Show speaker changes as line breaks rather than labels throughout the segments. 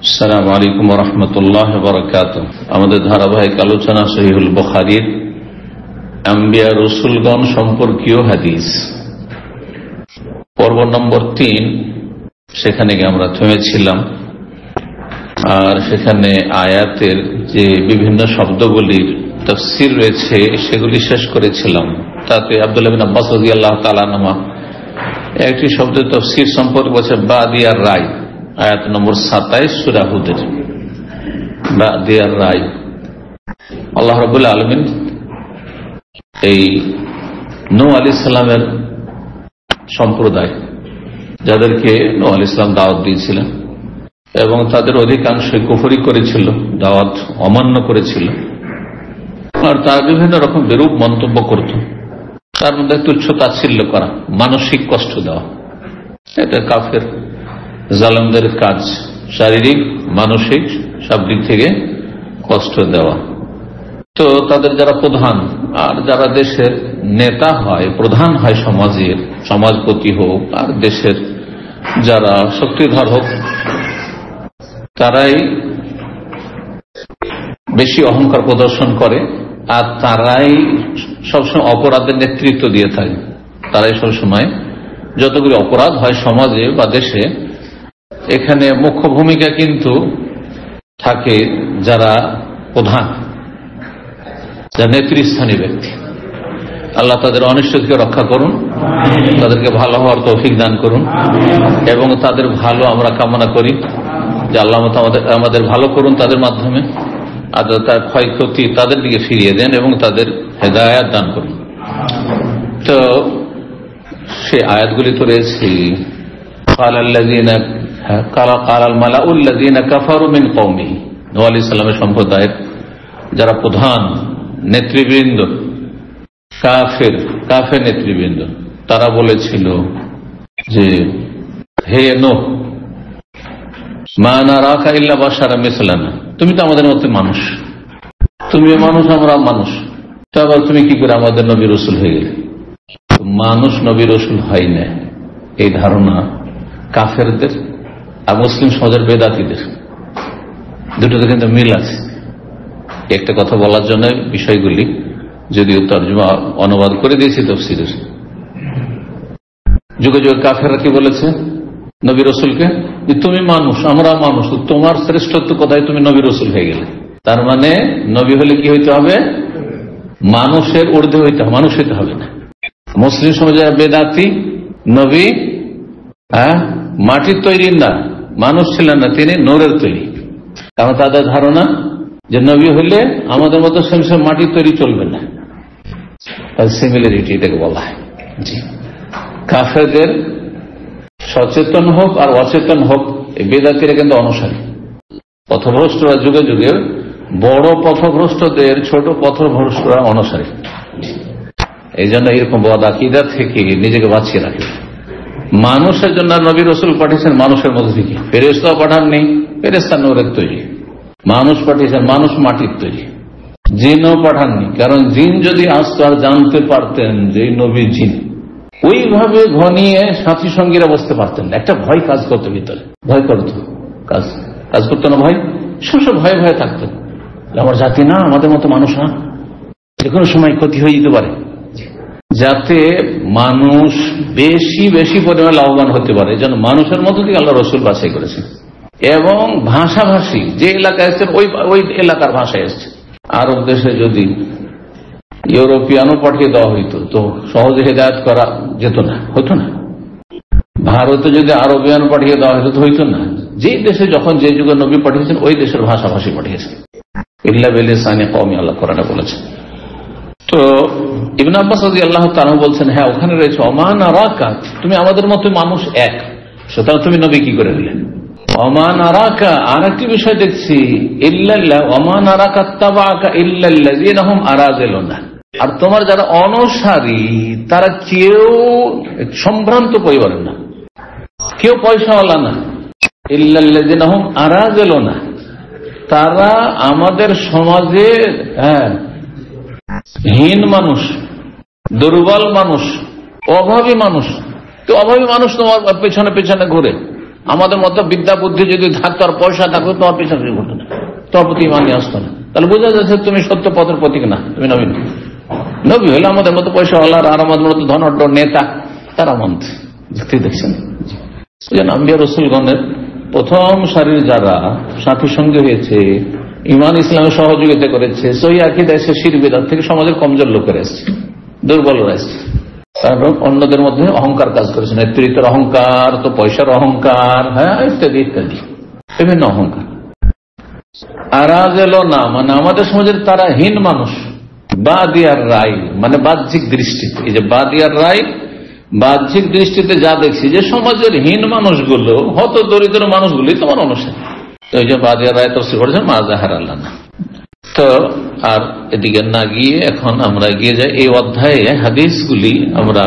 আসসালামু আলাইকুম ওয়া রাহমাতুল্লাহি ওয়া বারাকাতুহু। আমাদের ধারাবাহিক আলোচনা সহিহুল বুখারীর আম্বিয়া রাসূলগণ সম্পর্কীয় হাদিস, পর্ব নম্বর 3। সেখানে আমরা থেমেছিলাম আর সেখানে আয়াতের যে বিভিন্ন শব্দগুলির তাফসীর রয়েছে সেগুলি শেষ করেছিলাম। তাতে আব্দুল্লাহ বিন আব্বাস রাদিয়াল্লাহু তাআলা আনহুমা একটি শব্দের তাফসীর সম্পর্কে বলছে বাদিয়ার রায়, আয়াত নম্বর 27 সূরা হুদের। বাদিয়ার রায়, আল্লাহ রাব্বুল আলামিন এই নূহ আলাইহিস সালামের সম্প্রদায়, যাদেরকে নূহ আলাইহিস সালাম দাওয়াত দিয়েছিলেন এবং তাদের অধিকাংশই কুফরি করেছিল, দাওয়াত অমান্য করেছিল, আর তারা বিভিন্ন রকম বিরূপ মন্তব্য করত। তার মধ্যে তুচ্ছ তাচ্ছিল্য করা, মানসিক কষ্ট দেওয়া, এটা কাফের জালেমদের কাজ। শারীরিক, মানসিক সব দিক থেকে কষ্ট দেওয়া। তো তাদের যারা প্রধান আর যারা দেশের নেতা হয়, প্রধান হয় সমাজের, সমাজপতি হোক আর দেশের যারা শক্তিধর হোক, তারাই বেশি অহংকার প্রদর্শন করে আর তারাই সবসময় অপরাধের নেতৃত্ব দিয়ে থাকে। তারাই সবসময় যতগুলি অপরাধ হয় সমাজে বা দেশে, এখানে মুখ্য ভূমিকা কিন্তু থাকে যারা প্রধান, যারা নেতৃস্থানীয় ব্যক্তি। আল্লাহ তাদের অনিষ্ট থেকে রক্ষা করুন, তাদেরকে ভালো হওয়ার তৌফিক দান করুন এবং তাদের ভালো আমরা কামনা করি যে আল্লাহ আমাদের ভালো করুন তাদের মাধ্যমে, আর তার ক্ষয়ক্ষতি তাদের দিকে ফিরিয়ে দেন এবং তাদের হেদায়াত দান করুন। তো সে আয়াতগুলি তো রয়েছে, নূহ আলাইহিস সালামের সম্প্রদায়ের যারা প্রধান নেতৃবৃন্দ, কাফের নেতৃবৃন্দ, তারা বলেছিল যে হে নূহ, মা নারাকা ইল্লা বাশারাম মিসলানা, তুমি তো আমাদের মতো মানুষ, তুমি মানুষ আমরা মানুষ, তো আবার তুমি কি করে আমাদের নবী রাসূল হয়ে গেলে? মানুষ নবী রাসূল হয় না, এই ধারণা কাফেরদের আর মুসলিম সমাজের বেদাতীদের, দুটোতে কিন্তু মিল আছে। একটা কথা বলার জন্য বিষয়গুলি যদিও তর্জমা অনুবাদ করে দিয়েছি তাফসীরের। যুগে যুগে কাফেররা কি বলেছে নবী রাসূলকে, তুমি মানুষ আমরা মানুষ, তোমার শ্রেষ্ঠত্ব কোথায়, তুমি নবী রাসূল হয়ে গেলে? তার মানে নবী হলে কি হইতে হবে? মানুষের ঊর্ধ্বে হইতে হবে, মানুষ হইতে হবে না। মুসলিম সমাজের বেদাতি নবী মাটির তৈরি না, মানুষ ছিলেন না, তিনি নূরের তৈরি। কারণ তাদের ধারণা যে নবী হলে আমাদের মতো সেম মাটির তৈরি চলবে না, সিমিলারিটি এটাকে বলা হয়। জি, কাফেরদের সচেতন হোক আর অচেতন হোক, এই বেদাতিরা কিন্তু অনুসারী। পথভ্রষ্টরা যুগে যুগে বড় পথভ্রষ্টদের ছোট পথভ্রষ্টরা অনুসারী। এই জন্য এরকম বদ আকীদা থেকে নিজেকে বাঁচিয়ে রাখে। মানুষের জন্য নবী রাসূল পাঠিয়েছেন মানুষের মধ্যে থেকে, ফেরেশতাও পাঠাননি, ফেরেশতা নূরের তৈরি। মানুষ পাঠিয়েছেন, মানুষ মাটির তৈরি। জিনও পাঠাননি, কারণ জিন যদি আসতো আর জানতে পারতেন যে নবী জিন, ওইভাবে ঘনিয়ে সাথী সঙ্গীরা বসতে পারতেন না। একটা ভয় কাজ করতো ভিতরে, ভয় করতো, কাজ করতো না, ভয়, সবসময় ভয়ে ভয়ে থাকতো। আমার জাতি না, আমাদের মতো মানুষ না, যে কোনো সময় ক্ষতি হয়ে যেতে পারে, যাতে মানুষ বেশি বেশি পরিমাণে লাভবান হতে পারে। এই জন্য মানুষের মতো থেকে আল্লাহ রাসূল বাছাই করেছেন। এবং ভাষাভাষী যে এলাকায় এসছে ওই এলাকার ভাষায় এসছে। আরব দেশে যদি ইউরোপিয়ানও পাঠিয়ে দেওয়া হইতো তো সহজে হেদায়েত করা যেত না, হতো না। ভারতে যদি আরবিয়ান পাঠিয়ে দেওয়া হইতো তো হইতো না। যে দেশে যখন যে যুগে নবী পাঠিয়েছেন ওই দেশের ভাষাভাষী পাঠিয়েছেন। ইল্লা বিলিসানি কওমি, আল্লাহ কোরআনে বলেছেন। তো ইবনে আব্বাস রাদিয়াল্লাহু তাআলা বলছেন, হ্যাঁ ওখানে রয়েছে ওমা নারাকা, তুমি আমাদের মতো মানুষ এক, সুতরাং তুমি নবী কি করে হলেন? ওমা নারাকা, আর একটি বিষয় দেখছি, ইল্লাল্লাহ ওমা নারাকা তাবাকা ইল্লাল্লাযিনা হুম আরাযিলুনা, আর তোমার যারা অনুসারী তারা কেউ সম্ভ্রান্ত পরিবারের না, কেউ পয়সাওয়ালা না। ইল্লাল্লাযিনা হুম আরাযিলুনা, তারা আমাদের সমাজে হীন মানুষ, দুর্বল মানুষ, অভাবী মানুষ। তো অভাবী মানুষ তোমার পেছনে পেছনে ঘুরে, আমাদের মতো বিদ্যা বুদ্ধি যদি থাকতো আর পয়সা থাকতো তোমার পিছনে ঘটতো না, তোমার প্রতি ইমান নিয়ে আসতো না। তাহলে বোঝা যাচ্ছে তুমি সত্য পথের প্রতীক না, তুমি নবী না। নবী হলে আমাদের মতো পয়সা হলার আর আমাদের মতো ধনাঢ্য নেতা তারা মানতে দেখছেন। আম্বিয়া রসুলগণের প্রথম সারির যারা সাথী সঙ্গে হয়েছে, ইমান ইসলামের সহযোগিতা করেছে, সহি আকীদা এসে শিরক বিদআত থেকে সমাজের কমজোর লোকেরা এসছে, দুর্বলরা এসছে। কারণ অন্যদের মধ্যে অহংকার কাজ করেছে, নেতৃত্বের অহংকার, তো পয়সার অহংকার, হ্যাঁ ইত্যাদি ইত্যাদি বিভিন্ন অহংকার। আর আজ এলো না মানে আমাদের সমাজের তারা হীন মানুষ, বাদিয়ার রায় মানে বাহ্যিক দৃষ্টিতে, এই যে বাদিয়ার রায় বাহ্যিক দৃষ্টিতে যা দেখছি যে সমাজের হীন মানুষগুলো, হত দরিদ্র মানুষগুলি তোমার অনুসারী। তো এই যে বাদিয়ার রায় তফসির করেছেন মাজাহার আল্লাহ না। তো আর এদিকে না গিয়ে এখন আমরা এগিয়ে যাই এই অধ্যায়ে হাদিসগুলি আমরা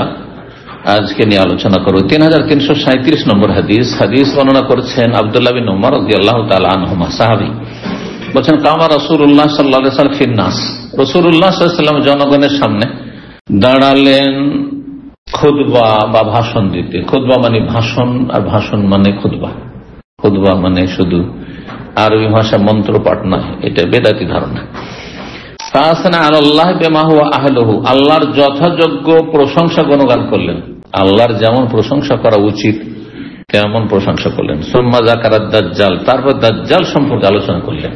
আজকে নিয়ে আলোচনা করব। 3337 নম্বর হাদিস। হাদিস বর্ণনা করেছেন আব্দুল্লাহ বিন উমর রাদিয়াল্লাহু তাআলা আনহুমা, সাহাবী। বলছেন কামা রাসূলুল্লাহ সাল্লাল্লাহু আলাইহি ওয়াসাল্লাম ফিন নাস, রাসূলুল্লাহ সাল্লাল্লাহু আলাইহি ওয়াসাল্লাম জনগণের সামনে দাঁড়ালেন খুতবা বা ভাষণ দিতে। খুতবা মানে ভাষণ, আর ভাষণ মানে খুতবা। খুতবা মানে শুধু আরবি ভাষা মন্ত্র পাঠ নয়, এটা বেদাতি ধারণা। আল্লাহর যথাযোগ্য প্রশংসা গুণগান করলেন, আল্লাহর যেমন প্রশংসা করা উচিত তেমন প্রশংসা করলেন। সুম্মা যাকারাদ দাজ্জাল, তারপর দাজ্জাল সম্পর্কে আলোচনা করলেন।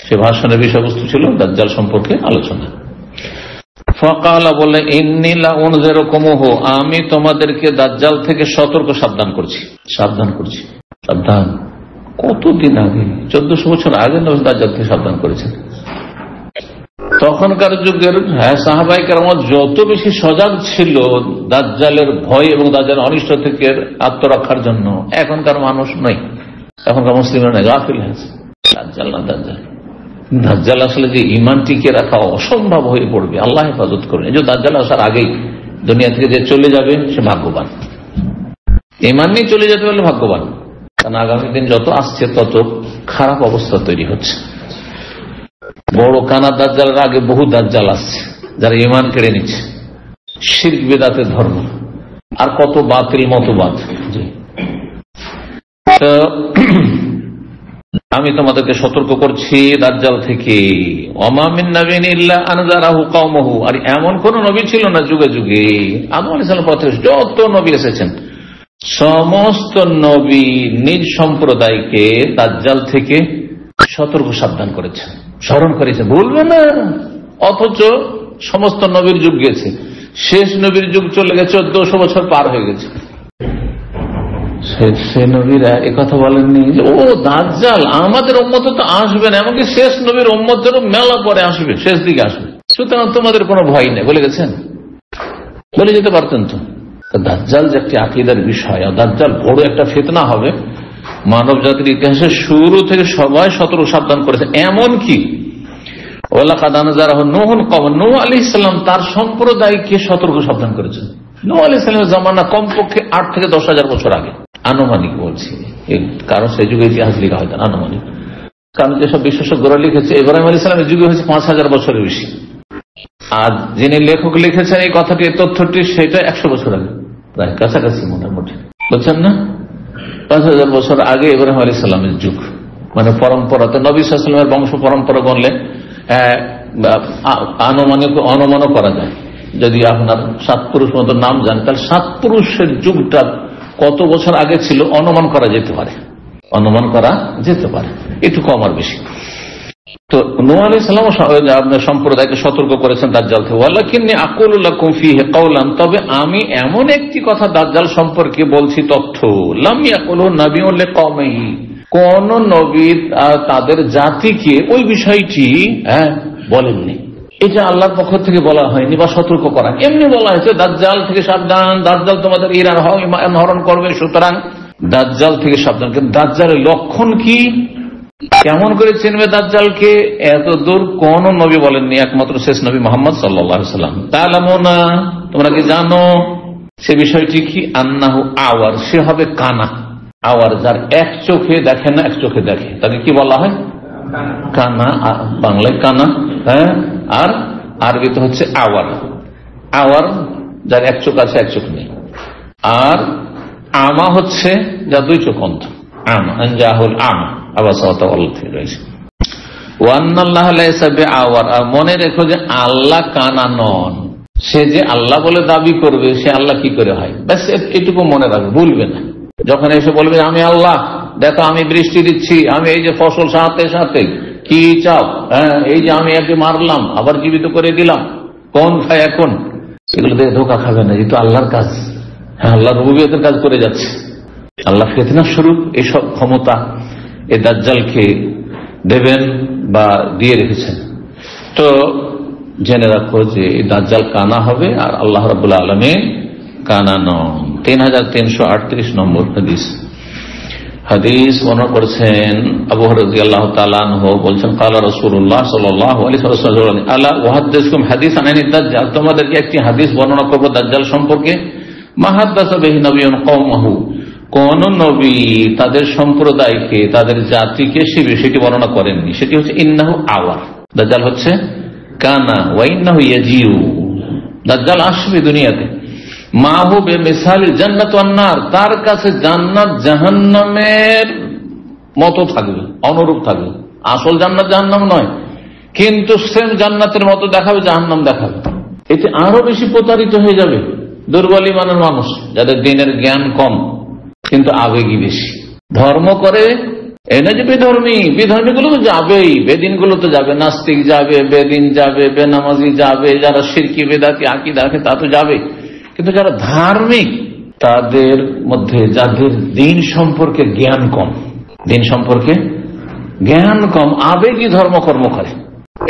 সে ভাষণের বিষয়বস্তু ছিল দাজ্জাল সম্পর্কে আলোচনা। ফাকালা, বলে ইন্নী লা উনজিরুকুমুহু, আমি তোমাদেরকে দাজ্জাল থেকে সতর্ক সাবধান করছি, সাবধান করছি। সাবধান কতদিন আগে, 1400 বছর আগে দাজ্জাল থেকে সাবধান করেছেন। তখনকার যুগের সাহাবায়ে কেরাম যত বেশি সজাগ ছিল দাজ্জালের ভয় এবং দাজ্জালের অনিষ্ট থেকে আত্মরক্ষার জন্য, এখনকার মানুষ নয়, এখনকার মুসলিমরা নয়, গাফিল হয়েছে। দাজ্জাল না দাজ্জাল, দাজ্জাল আসলে যে ঈমান টিকে রাখা অসম্ভব হয়ে পড়বে, আল্লাহ হেফাজত করবেন। এই যে দাজ্জাল আসার আগেই দুনিয়া থেকে যে চলে যাবে সে ভাগ্যবান, ঈমান নিয়ে চলে যেতে পারলে ভাগ্যবান। কারণ আগামী দিন যত আসছে তত খারাপ অবস্থা তৈরি হচ্ছে। বড় কানা দাজ্জালের আগে বহু দাজ্জাল আসছে যারা ঈমান কেড়ে নিচ্ছে, শিরক বিদআতের ধর্ম, আর কত বাতিল মতবাদ। আমি তোমাদেরকে সতর্ক করছি দাজ্জাল থেকে। ওমা মিন নাবিয়্যিন ইল্লা আনজারাহু কওমুহু, আর এমন কোন নবী ছিল না যুগে যুগে, আদম আলাইহিস সালাম পর থেকে যত নবী এসেছেন সমস্ত নবী নিজ সম্প্রদায়কে দাজ্জাল থেকে সতর্ক সাবধান করেছেন, স্মরণ করেছে, ভুলবে না। অথচ সমস্ত নবীর যুগ গেছে, শেষ নবীর যুগ চলে গেছে, 1400 বছর পার হয়ে গেছে। সে নবীরা একথা বলেননি ও দাজ্জাল আমাদের উম্মতে তো আসবে না, এমনকি শেষ নবীর উম্মতেরও মেলা পরে আসবে, শেষ দিকে আসবে, সুতরাং তোমাদের কোনো ভয় নেই বলে গেছেন। বলে যেতে পারতেন তো। দাজ্জাল যে একটি আকীদার বিষয়, দাজ্জাল বড় একটা ফিতনা হবে, মানব জাতির ইতিহাসে শুরু থেকে সবাই সতর্ক সাবধান করেছে। এমনকি নূহ আলাইহিস সালাম তার সম্প্রদায়কে সতর্ক সাবধান করেছেন। নূহ আলাইহিস সালামের জামানা কমপক্ষে 8 থেকে 10,000 বছর আগে, আনুমানিক বলছি, কারণ সেই যুগে ইতিহাস লেখা হয় আনুমানিক। কারণ যেসব বিশেষজ্ঞরা লিখেছে ইব্রাহিম আলাইহিস সালামের যুগে হয়েছে 5,000 বছরের বেশি, আর যিনি লেখক লিখেছেন এই কথাটি, এই তথ্যটি, সেটা 100 বছর আগে, প্রায় কাছাকাছি মোটামুটি, বলছেন না? 5,000 বছর আগে ইব্রাহিম আলাইহিস সালামের যুগ, মানে পরম্পরাতে নবী সাল্লাল্লাহু আলাইহি ওয়াসাল্লামের বংশ পরম্পরা গণলে অনুমানও করা যায়। যদি আপনার 7 পুরুষ মতো নাম জান, তাহলে 7 পুরুষের যুগটা কত বছর আগে ছিল অনুমান করা যেতে পারে, অনুমান করা যেতে পারে, একটু কম আর বেশি। তো নূহ আলাইহিস সালাম আপনার সম্প্রদায়কে সতর্ক করেছেন দাজ্জাল থেকে। ওয়ালাকিন্নী আকুলু লাকুম ফীহি কাওলান, তবে আমি এমন একটি কথা দাজ্জাল সম্পর্কে বলছি তথ্য, লাম ইয়াকুলু নাবিয়্যুন লিকওমিহি, কোন নবী তাদের জাতিকে ওই বিষয়টি বলেননি। এটা আল্লাহর পক্ষ থেকে বলা হয়নি বা সতর্ক করা, এমনি বলা হয়েছে দাজ্জাল থেকে সাবধান, দাজ্জাল তোমাদের ঈমান হরণ করবে, সুতরাং দাজ্জাল থেকে সাবধান। কিন্তু দাজ্জালের লক্ষণ কি, কেমন করে চিনবে দাজ্জালকে, এত দূর কোন নবী বলেননি, একমাত্র শেষ নবী মুহাম্মদ সাল্লাল্লাহু আলাইহি ওয়াসাল্লাম। তা'লামুনা, তোমরা কি জানো সে বিষয়টি কি, আন্নাহু আওয়ার, সে হবে কানা। আওয়ার যার এক চোখে দেখে না, এক চোখে দেখে, তাকে কি বলা হয়? কানা। বাংলায় কানা, হ্যাঁ, আর আরবিতে হচ্ছে আওয়ার। আওয়ার যার এক চোখ আছে এক চোখ নেই। আর আমা হচ্ছে যা দুই চোখ অন্ধ, আমা আনজাহুল আমা আবাসাওয়াতা থেকে রয়েছে। ওয়ান্নাল্লাহ লাইসা বিআওয়ার, আর মনে রেখো যে আল্লাহ কানা নন। সে যে আল্লাহ বলে দাবি করবে সে আল্লাহ কি করে হয়, ব্যাস এটুকু মনে রাখবে, ভুলবে না। যখন এসে বলবে আমি আল্লাহ, দেখো আমি বৃষ্টি দিচ্ছি, আমি এই যে ফসল সাথে সাথে কি চাও, হ্যাঁ এই যে আমি একে মারলাম আবার জীবিত করে দিলাম, কোন খায় এখন, এগুলো দেখে ধোকা খাবে না, যেহেতু আল্লাহর কাজ, হ্যাঁ আল্লাহ রুবুবিয়তের কাজ করে যাচ্ছে। আল্লাহ ফিতনা স্বরূপ এইসব ক্ষমতা এই দাজ্জালকে দেবেন বা দিয়ে রেখেছেন। তো জেনে রাখো যে এই দাজ্জাল কানা হবে আর আল্লাহ রাব্বুল আলামিন কানা নন। 3338 নম্বর হাদিস বর্ণনা করেছেন আবু হুরায়রা রাদিয়াল্লাহু তাআলা আনহু, বলছেন ক্বালা রাসূলুল্লাহ সাল্লাল্লাহু আলাইহি ওয়াসাল্লাম আলা উহাদ্দিসকুম হাদিসান আনিদ দাজ্জাল, তোমাদেরকে একটি হাদিস বর্ণনা করব দাজ্জাল সম্পর্কে। মা হাদাসা বিহি নবিয়্যুন কওমাহু, কোন নবী তাদের সম্প্রদায়কে তাদের জাতিকে সে বিষয়টি বর্ণনা করেননি। সেটি হচ্ছে ইন্নাহু আওয়ার, দাজ্জাল হচ্ছে কানা, ওয়া ইন্নাহু ইয়াজিউ, দাজ্জাল আসবে দুনিয়াতে, মাহু বেমিসালি জান্নাত ওয়ান নার, তার কাছে জান্নাত জাহান্নামের মতো থাকবে, অনুরূপ থাকবে। আসল জান্নাত জাহান্নাম নয়, কিন্তু সেম জান্নাতের মতো দেখাবে, জাহান্নাম দেখাবে। এতে আরো বেশি প্রতারিত হয়ে যাবে দুর্বল ইমানের মানুষ, যাদের দিনের জ্ঞান কম কিন্তু আবেগী বেশি। ধর্ম করে এই না যে বেধর্মী, বেধর্মী গুলো তো যাবেই, বেদিন গুলো তো যাবে, নাস্তিক যাবে, বেদিন যাবে, বেনামাজি যাবে, যারা শিরকি বেদাতি আকীদা রাখে তা তো যাবে, কিন্তু যারা ধার্মিক তাদের মধ্যে যাদের দিন সম্পর্কে জ্ঞান কম, দিন সম্পর্কে জ্ঞান কম, আবেগী ধর্মকর্ম করে,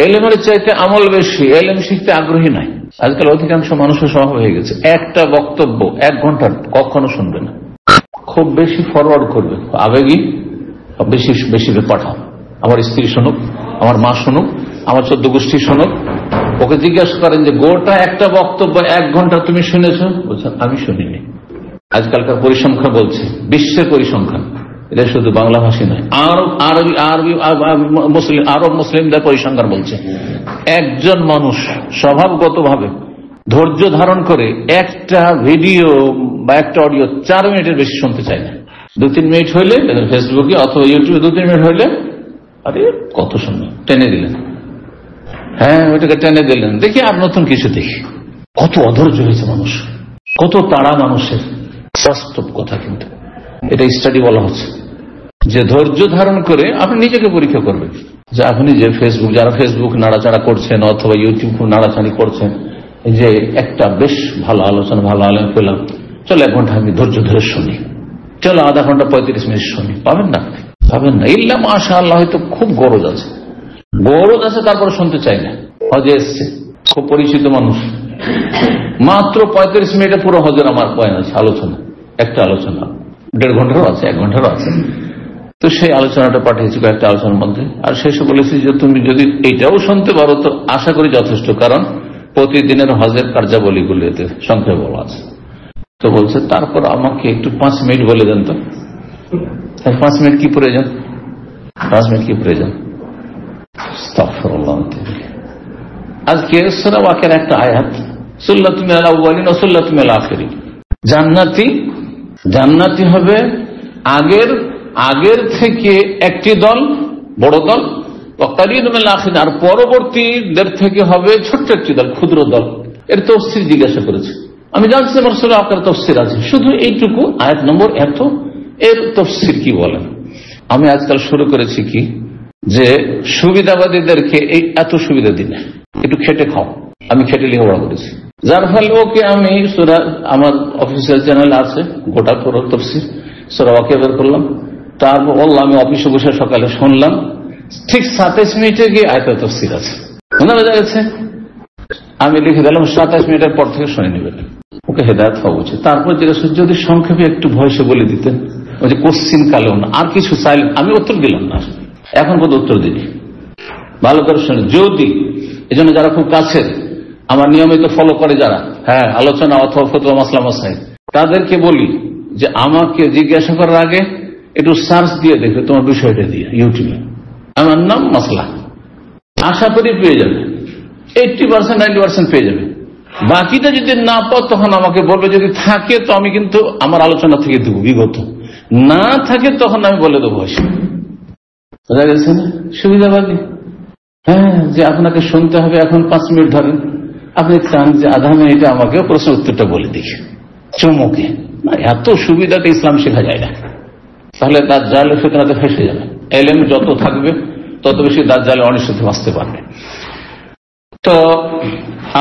এলেমের চাইতে আমল বেশি, এলেম শিখতে আগ্রহী নাই। আজকাল অধিকাংশ মানুষের স্বভাব হয়ে গেছে, একটা বক্তব্য 1 ঘন্টা কখনো শুনবে না, খুব বেশি ফরওয়ার্ড করবে, আবেগী বেশি বেশি পাঠাও, আমার স্ত্রী শুনুক, আমার মা শুনুক, আমার 14 গোষ্ঠী শুনুক। ওকে জিজ্ঞাসা করেন যে গোটা একটা বক্তব্য 1 ঘন্টা তুমি শুনেছো, বলছেন আমি শুনিনি। আজকালকার পরিসংখ্যান বলছে, বিশ্বের পরিসংখ্যান, এটা শুধু বাংলা ভাষী নয়, আরব মুসলিমদের পরিসংখ্যান বলছে, একজন মানুষ স্বভাবগতভাবে ধৈর্য ধারণ করে একটা ভিডিও বা একটা অডিও 4 মিনিটের বেশি শুনতে চায় না। 2-3 মিনিট হইলে ফেসবুকে অথবা ইউটিউবে 2-3 মিনিট হইলে আরে কত শুনবে, টেনে দিলেন, হ্যাঁ ওইটাকে টেনে দিলেন, দেখি আর নতুন কিছু দেখি। কত অধৈর্য হয়েছে মানুষ, কত তাড়া মানুষের, বাস্তব কথা। কিন্তু এটা স্টাডি বলা হচ্ছে যে ধৈর্য ধারণ করে আপনি নিজেকে পরীক্ষা করবেন যে আপনি যে ফেসবুক, যারা ফেসবুক নাড়াচাড়া করছেন অথবা ইউটিউব নাড়াচাড়ি করছেন, যে একটা বেশ ভালো আলোচনা, ভালো আলোচনা পেলাম, চলো 1 ঘন্টা আমি ধৈর্য ধরে শুনি, চলো আধা ঘন্টা 35 মিনিট শুনি, পাবেন না, পাবেন না। ইল্লা মাশাআল্লাহ, হয়তো খুব গরজ আছে, তারপরে শুনতে চাই না। হজে এসছে, খুব পরিচিত মানুষ, মাত্র 35 মিনিটে পুরো হজের আমার পয়েন্ট আছে, আলোচনা, একটা আলোচনা 1.5 ঘন্টারও আছে, 1 ঘন্টারও আছে। তো সেই আলোচনাটা পাঠিয়েছি কয়েকটা আলোচনার মধ্যে, আর শেষে বলেছি যে তুমি যদি এইটাও শুনতে পারো তো আশা করি যথেষ্ট, কারণ প্রতিদিনের হজের কার্যাবলীগুলো এতে সংক্ষেপে বলা আছে। তো বলছে তারপর আমাকে একটু 5 মিনিট বলে দেন তো। 5 মিনিট কি প্রয়োজন, 5 মিনিট কি প্রয়োজন? আস্তাগফিরুল্লাহ। আজকে সূরা ওয়াকিয়ার একটা আয়াত, সুল্লাতুম মিনাল আউয়ালিন ওয়া সুল্লাতুম মিনাল আখিরিন, জান্নাতি হবে আগের থেকে একটি দল, বড় দল, ওয়া কালিলুম মিনাল আখিরিন, আর পরবর্তীদের থেকে হবে ছোট্ট একটি দল, ক্ষুদ্র দল। এর তাফসীর জিজ্ঞাসা করেছে, আমি জানছি আমার সূরা ওয়াকিয়ার তাফসীর আছে, শুধু এইটুকু আয়াত নম্বর এত, এর তাফসীর কি বলেন? আমি আজকাল শুরু করেছি কি যে সুবিধাবাদীদেরকে এই এত সুবিধা দিন, একটু খেটে খাও। আমি খেটে লেখাপড়া করেছি, যার ফলে ওকে আমি সূরা, আমার অফিসিয়াল চ্যানেল আছে গোটা পুরো তাফসীর সূরা ওয়াকিয়া বের করলাম, তারপর বললাম আমি অফিসে বসে সকালে শুনলাম, ঠিক 27 মিনিটে গিয়ে আয়াতের তাফসীর আছে, মনে বোঝা গেছে। আমি লিখে দিলাম 27 মিনিটের পর থেকে শুনে নেবেন, ওকে হেদায়েত হওয়া উচিত। তারপর জিজ্ঞাসা যদি সংক্ষেপে একটু ভয়েসে বলে দিতেন, ওই যে কোশ্চিন কালেও না, আর কিছু চাইলেন, আমি উত্তর দিলাম না, এখন কত উত্তর দিই, ভালো করে শুনে। যদি এই জন্য যারা খুব কাছের, আমার নিয়মিত ফলো করে যারা, হ্যাঁ আলোচনা অথবা ফতোয়া মাসলা মাসাইল, তাদেরকে বলি যে আমাকে জিজ্ঞাসা করার আগে একটু সার্চ দিয়ে দেখবে তোমার বিষয়টা দিয়ে ইউটিউবে, আমার নাম মাসলা, আশা করি পেয়ে যাবে, 80% 90% পেয়ে যাবে। বাকিটা যদি না পাও তখন আমাকে বলবে, যদি থাকে তো আমি কিন্তু আমার আলোচনা থেকে দেবো বিগত, না থাকে তখন আমি বলে দেবো। বোঝা গেছে না? সুবিধাবাদী। হ্যাঁ, যে আপনাকে শুনতে হবে এখন 5 মিনিট ধরেন, আপনি চান যে আধা মিনিটে আমাকে প্রশ্ন উত্তরটা বলে দিই চমকে। না, এত সুবিধাটা ইসলাম শেখা যায় না। তাহলে দাজ্জালের ফিতনাতে ফেসে যাবে। এলেম যত থাকবে তত বেশি দাজ্জালের অনিষ্টতে বাঁচতে পারবে। তো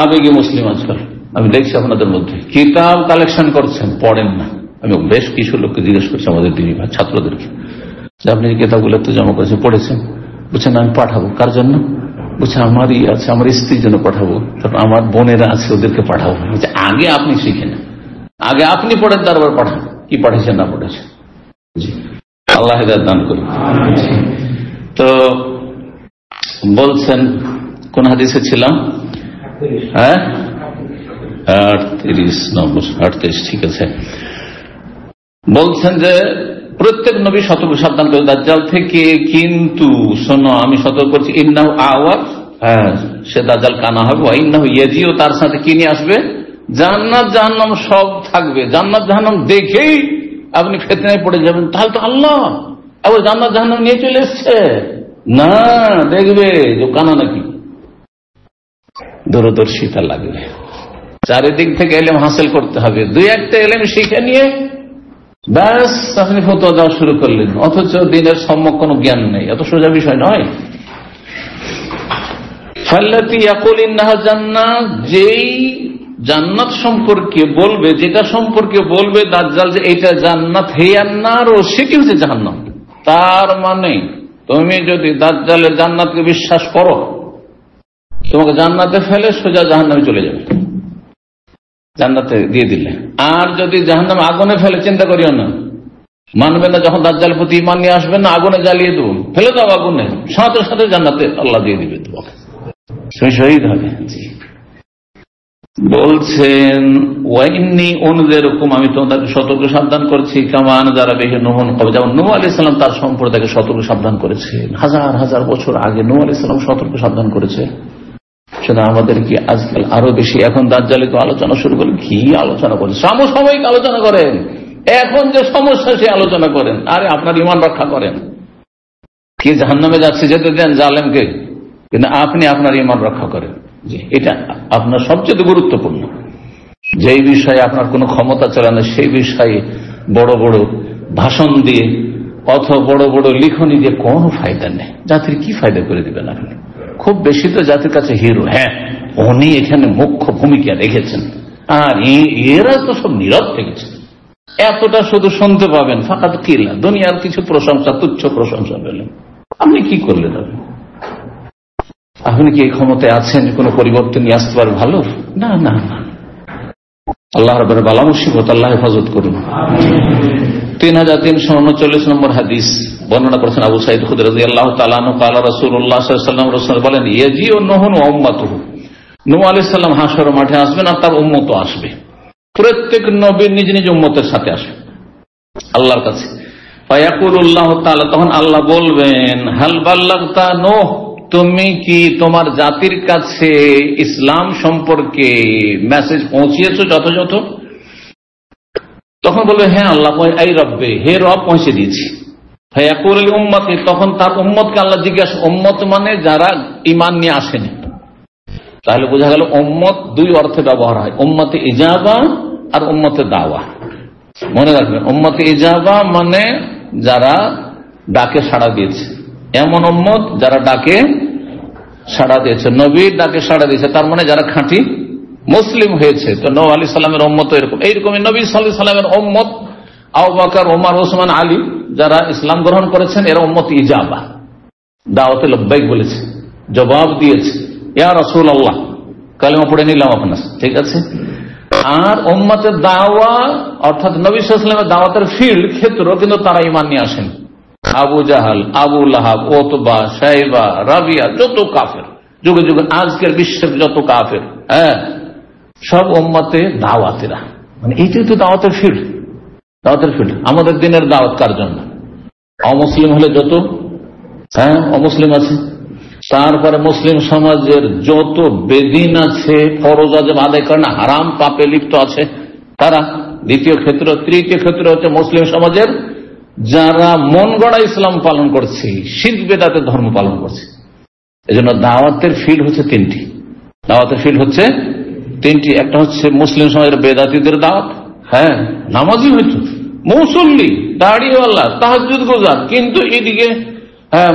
আবেগে মুসলিম আজকাল আমি দেখছি আপনাদের মধ্যে কিতাব কালেকশন করছেন, পড়েন না। আমি বেশ কিছু লোককে জিজ্ঞেস করছি, আমাদের দিনী ভাই ছাত্রদেরকে, যে আপনি যে কিতাবগুলো তো জমা করেছেন, পড়েছেন? বুঝছেন আমি পাঠাবো। কার জন্য? বুঝছে আমারই আছে, আমার স্ত্রীর জন্য পাঠাবো, তারপর আমার বোনেরা আছে ওদেরকে পাঠাবো। আগে আপনি শিখেন, আগে আপনি পড়েন, তারপর পাঠান কি পাঠিয়েছেন না পাঠিয়েছেন। জি, আল্লাহ হেদায়েত দান করুন। তো বলছেন কোন হাদিসে ছিলাম? 38 নম্বর, 38, ঠিক আছে। বলছেন যে প্রত্যেক নবী সতর্ক সাবধান করে দাজ্জাল থেকে, কিন্তু শোনো আমি সতর্ক করছি, ইন্নাহু আওয়ার, সে দাজ্জাল কানা হবে, ইন্নাহু ইয়াজিউ, তার সাথে কি নিয়ে আসবে? জান্নাত জাহান্নাম সব থাকবে। জান্নাত জাহান্নাম দেখেই আপনি ফিতনায় পড়ে যাবেন, তাহলে তো আল্লাহ আবার জান্নাত জাহান্নাম নিয়ে চলে এসছে না, দেখবে যে কানা নাকি। দূরদর্শিতা লাগবে, চারিদিক থেকে এলেম হাসিল করতে হবে। 2-1টা এলেম শিখে নিয়ে ব্যাস আপনি ফতোয়া দেওয়া শুরু করলেন, অথচ দিনের সম্যক কোনো জ্ঞান নেই। এত সোজা বিষয় নয়। ফাল্লাতী ইয়াকুল ইন্নাহা জান্নাত, যেই জান্নাত সম্পর্কে বলবে, যেটা সম্পর্কে বলবে দাজ্জাল যে এটা জান্নাত, হে আন্নার, ও সে কি হচ্ছে জাহান্নাম। তার মানে তুমি যদি দাজ্জালের জান্নাতকে বিশ্বাস করো, তোমাকে জান্নাতে ফেলে সোজা জাহান্নামে চলে যাবে, জান্নাতে দিয়ে দিলে। আর যদি জাহান্নাম আগুনে ফেলে, চিন্তা করিও না, মানবে না। যখন দাজ্জালের প্রতি ঈমান নিয়ে আসবে না, আগুনে জ্বালিয়ে দেবো, ফেলে দাও আগুনে, সাথে সাথে জান্নাতে আল্লাহ দিয়ে দিবে তোমাকে, তুমি শহীদ হবে। বলছেন ওয়াইন্নী অনুযেরকম, আমি তোমাদেরকে সতর্ক সাবধান করছি, কামান যারা বেহে নূহন, যেমন নূহ আলাইহিস সালাম তার সম্প্রদায়কে সতর্ক সাবধান করেছেন, হাজার হাজার বছর আগে নূহ আলাইহিস সালাম সতর্ক সাবধান করেছে। সেটা আমাদের কি আজকাল আরো বেশি। এখন দাজ্জালিত আলোচনা শুরু করেন, কি আলোচনা করেন, সমসাময়িক আলোচনা করেন, এখন যে সমস্যা সে আলোচনা করেন। আরে আপনার ঈমান রক্ষা করেন, কি জাহান্নামে যাচ্ছে যেতে দেন জালেমকে, কিন্তু আপনি আপনার ঈমান রক্ষা করেন। জি, এটা আপনার সবচেয়ে গুরুত্বপূর্ণ। যেই বিষয়ে আপনার কোনো ক্ষমতা চলে না, সেই বিষয়ে বড় বড় ভাষণ দিয়ে অথবা বড় বড় লিখনি দিয়ে কোনো ফায়দা নেই। জাতির কি ফায়দা করে দিবেন আপনি? খুব বেশি তো জাতির কাছে হিরো, হ্যাঁ উনি এখানে মুখ্য ভূমিকা রেখেছেন, আর এরা তো সব নীরব থেকেছে। এতটা শুধু শুনতে পাবেন, ফাকাত কিলা, দুনিয়ার কিছু প্রশংসা, তুচ্ছ প্রশংসা পেলেন। আপনি কি করলেন? আপনি কি এই ক্ষমতায় আছেন কোন পরিবর্তন নিয়ে আসতে পারবেন? ভালো না, না না। আল্লাহ রাব্বুল বালা মুসিবত আল্লাহ হেফাজত করুন। 3339 নম্বর হাদিস বর্ণনা করেছেন আবু সাঈদ খুদরী রাদিয়াল্লাহু তাআলা আনহু, ক্বালা রাসূলুল্লাহ সাল্লাল্লাহু আলাইহি ওয়াসাল্লাম, রাসূল বলেন, ইয়াজিউ নূহুন ওয়া উম্মাতুহু, নূহ আলাইহিস সালাম হাশর মাঠে আসবেন আর তার উম্মত আসবে। প্রত্যেক নবী নিজ নিজ উম্মতের সাথে আসবে আল্লাহর কাছে। ফায়াকুলুল্লাহু তাআলা, তখন আল্লাহ বলবেন, হাল বাল্লাগতা নূহ, তুমি কি তোমার জাতির কাছে ইসলাম সম্পর্কে মেসেজ পৌঁছিয়েছো যথাযথ? তখন বলবে, হ্যাঁ আল্লাহ, এই রব্বে, হে রব, পৌঁছে দিয়েছি। ফায়াকুল উম্মতি, তখন তার উম্মতকে আল্লাহ জিজ্ঞাসা, উম্মত মানে যারা ঈমান নিয়ে আসেনি। তাহলে বোঝা গেল উম্মত 2 অর্থে ব্যবহার হয়, উম্মতে ইজাবা আর উম্মতে দাওয়া। মনে রাখবেন, উম্মতে ইজাবা মানে যারা ডাকে সাড়া দিয়েছে, এমন উম্মত যারা ডাকে সাড়া দিয়েছে, নবীর ডাকে সাড়া দিয়েছে, তার মানে যারা খাঁটি মুসলিম হয়েছে। তো নূহ আলাইহিস সালামের উম্মত এরকম, এইরকমই নবী সাল্লাল্লাহু আলাইহি ওয়াসাল্লামের উম্মত আবু বকর, ওমর, ওসমান, আলী যারা ইসলাম গ্রহণ করেছেন, এরা উম্মত ইজাবা, দাওয়াতে লাব্বাইক বলেছে, জবাব দিয়েছে, ইয়া রাসূলুল্লাহ কালেমা পড়ে নিলাম আপনার, ঠিক আছে। আর উম্মতে দাওয়া অর্থাৎ নবী সাল্লাল্লাহু আলাইহি ওয়াসাল্লামের দাওয়াতের ফিল্ড ক্ষেত্র, কিন্তু তারা ঈমান নিয়ে আসেন। আবু জাহাল, আবু লাহাব, ওতবা, শাইবা, রাবিয়া, যত কাফের যুগে যুগে আজকের বিশ্বের যত কাফের, হ্যাঁ সব উম্মতে দাওয়াতেরা, মানে এইটাই তো দাওয়াতের ফিল্ড। দাওয়াতের ফিল্ড আমাদের দিনের দাওয়াত কার জন্য? অমুসলিম হলে যত, হ্যাঁ অমুসলিম আছে, তারপরে মুসলিম সমাজের যত বেদিন আছে, ফরজ ওয়াজিব আদায় করে না, হারাম পাপে লিপ্ত আছে তারা দ্বিতীয় ক্ষেত্র। তৃতীয় ক্ষেত্র হচ্ছে মুসলিম সমাজের যারা মন গড়া ইসলাম পালন করছে, শিরক বেদাতের ধর্ম পালন করছে। এজন্য দাওয়াতের ফিল্ড হচ্ছে তিনটি। দাওয়াতের ফিল্ড হচ্ছে তিনটি। একটা হচ্ছে মুসলিম সমাজের বেদাতীদের দাওয়াত, হ্যাঁ নামাজি হয়তো, মুসল্লি, দাড়িওয়ালা, তাহাজ্জুদ গুজার, কিন্তু এদিকে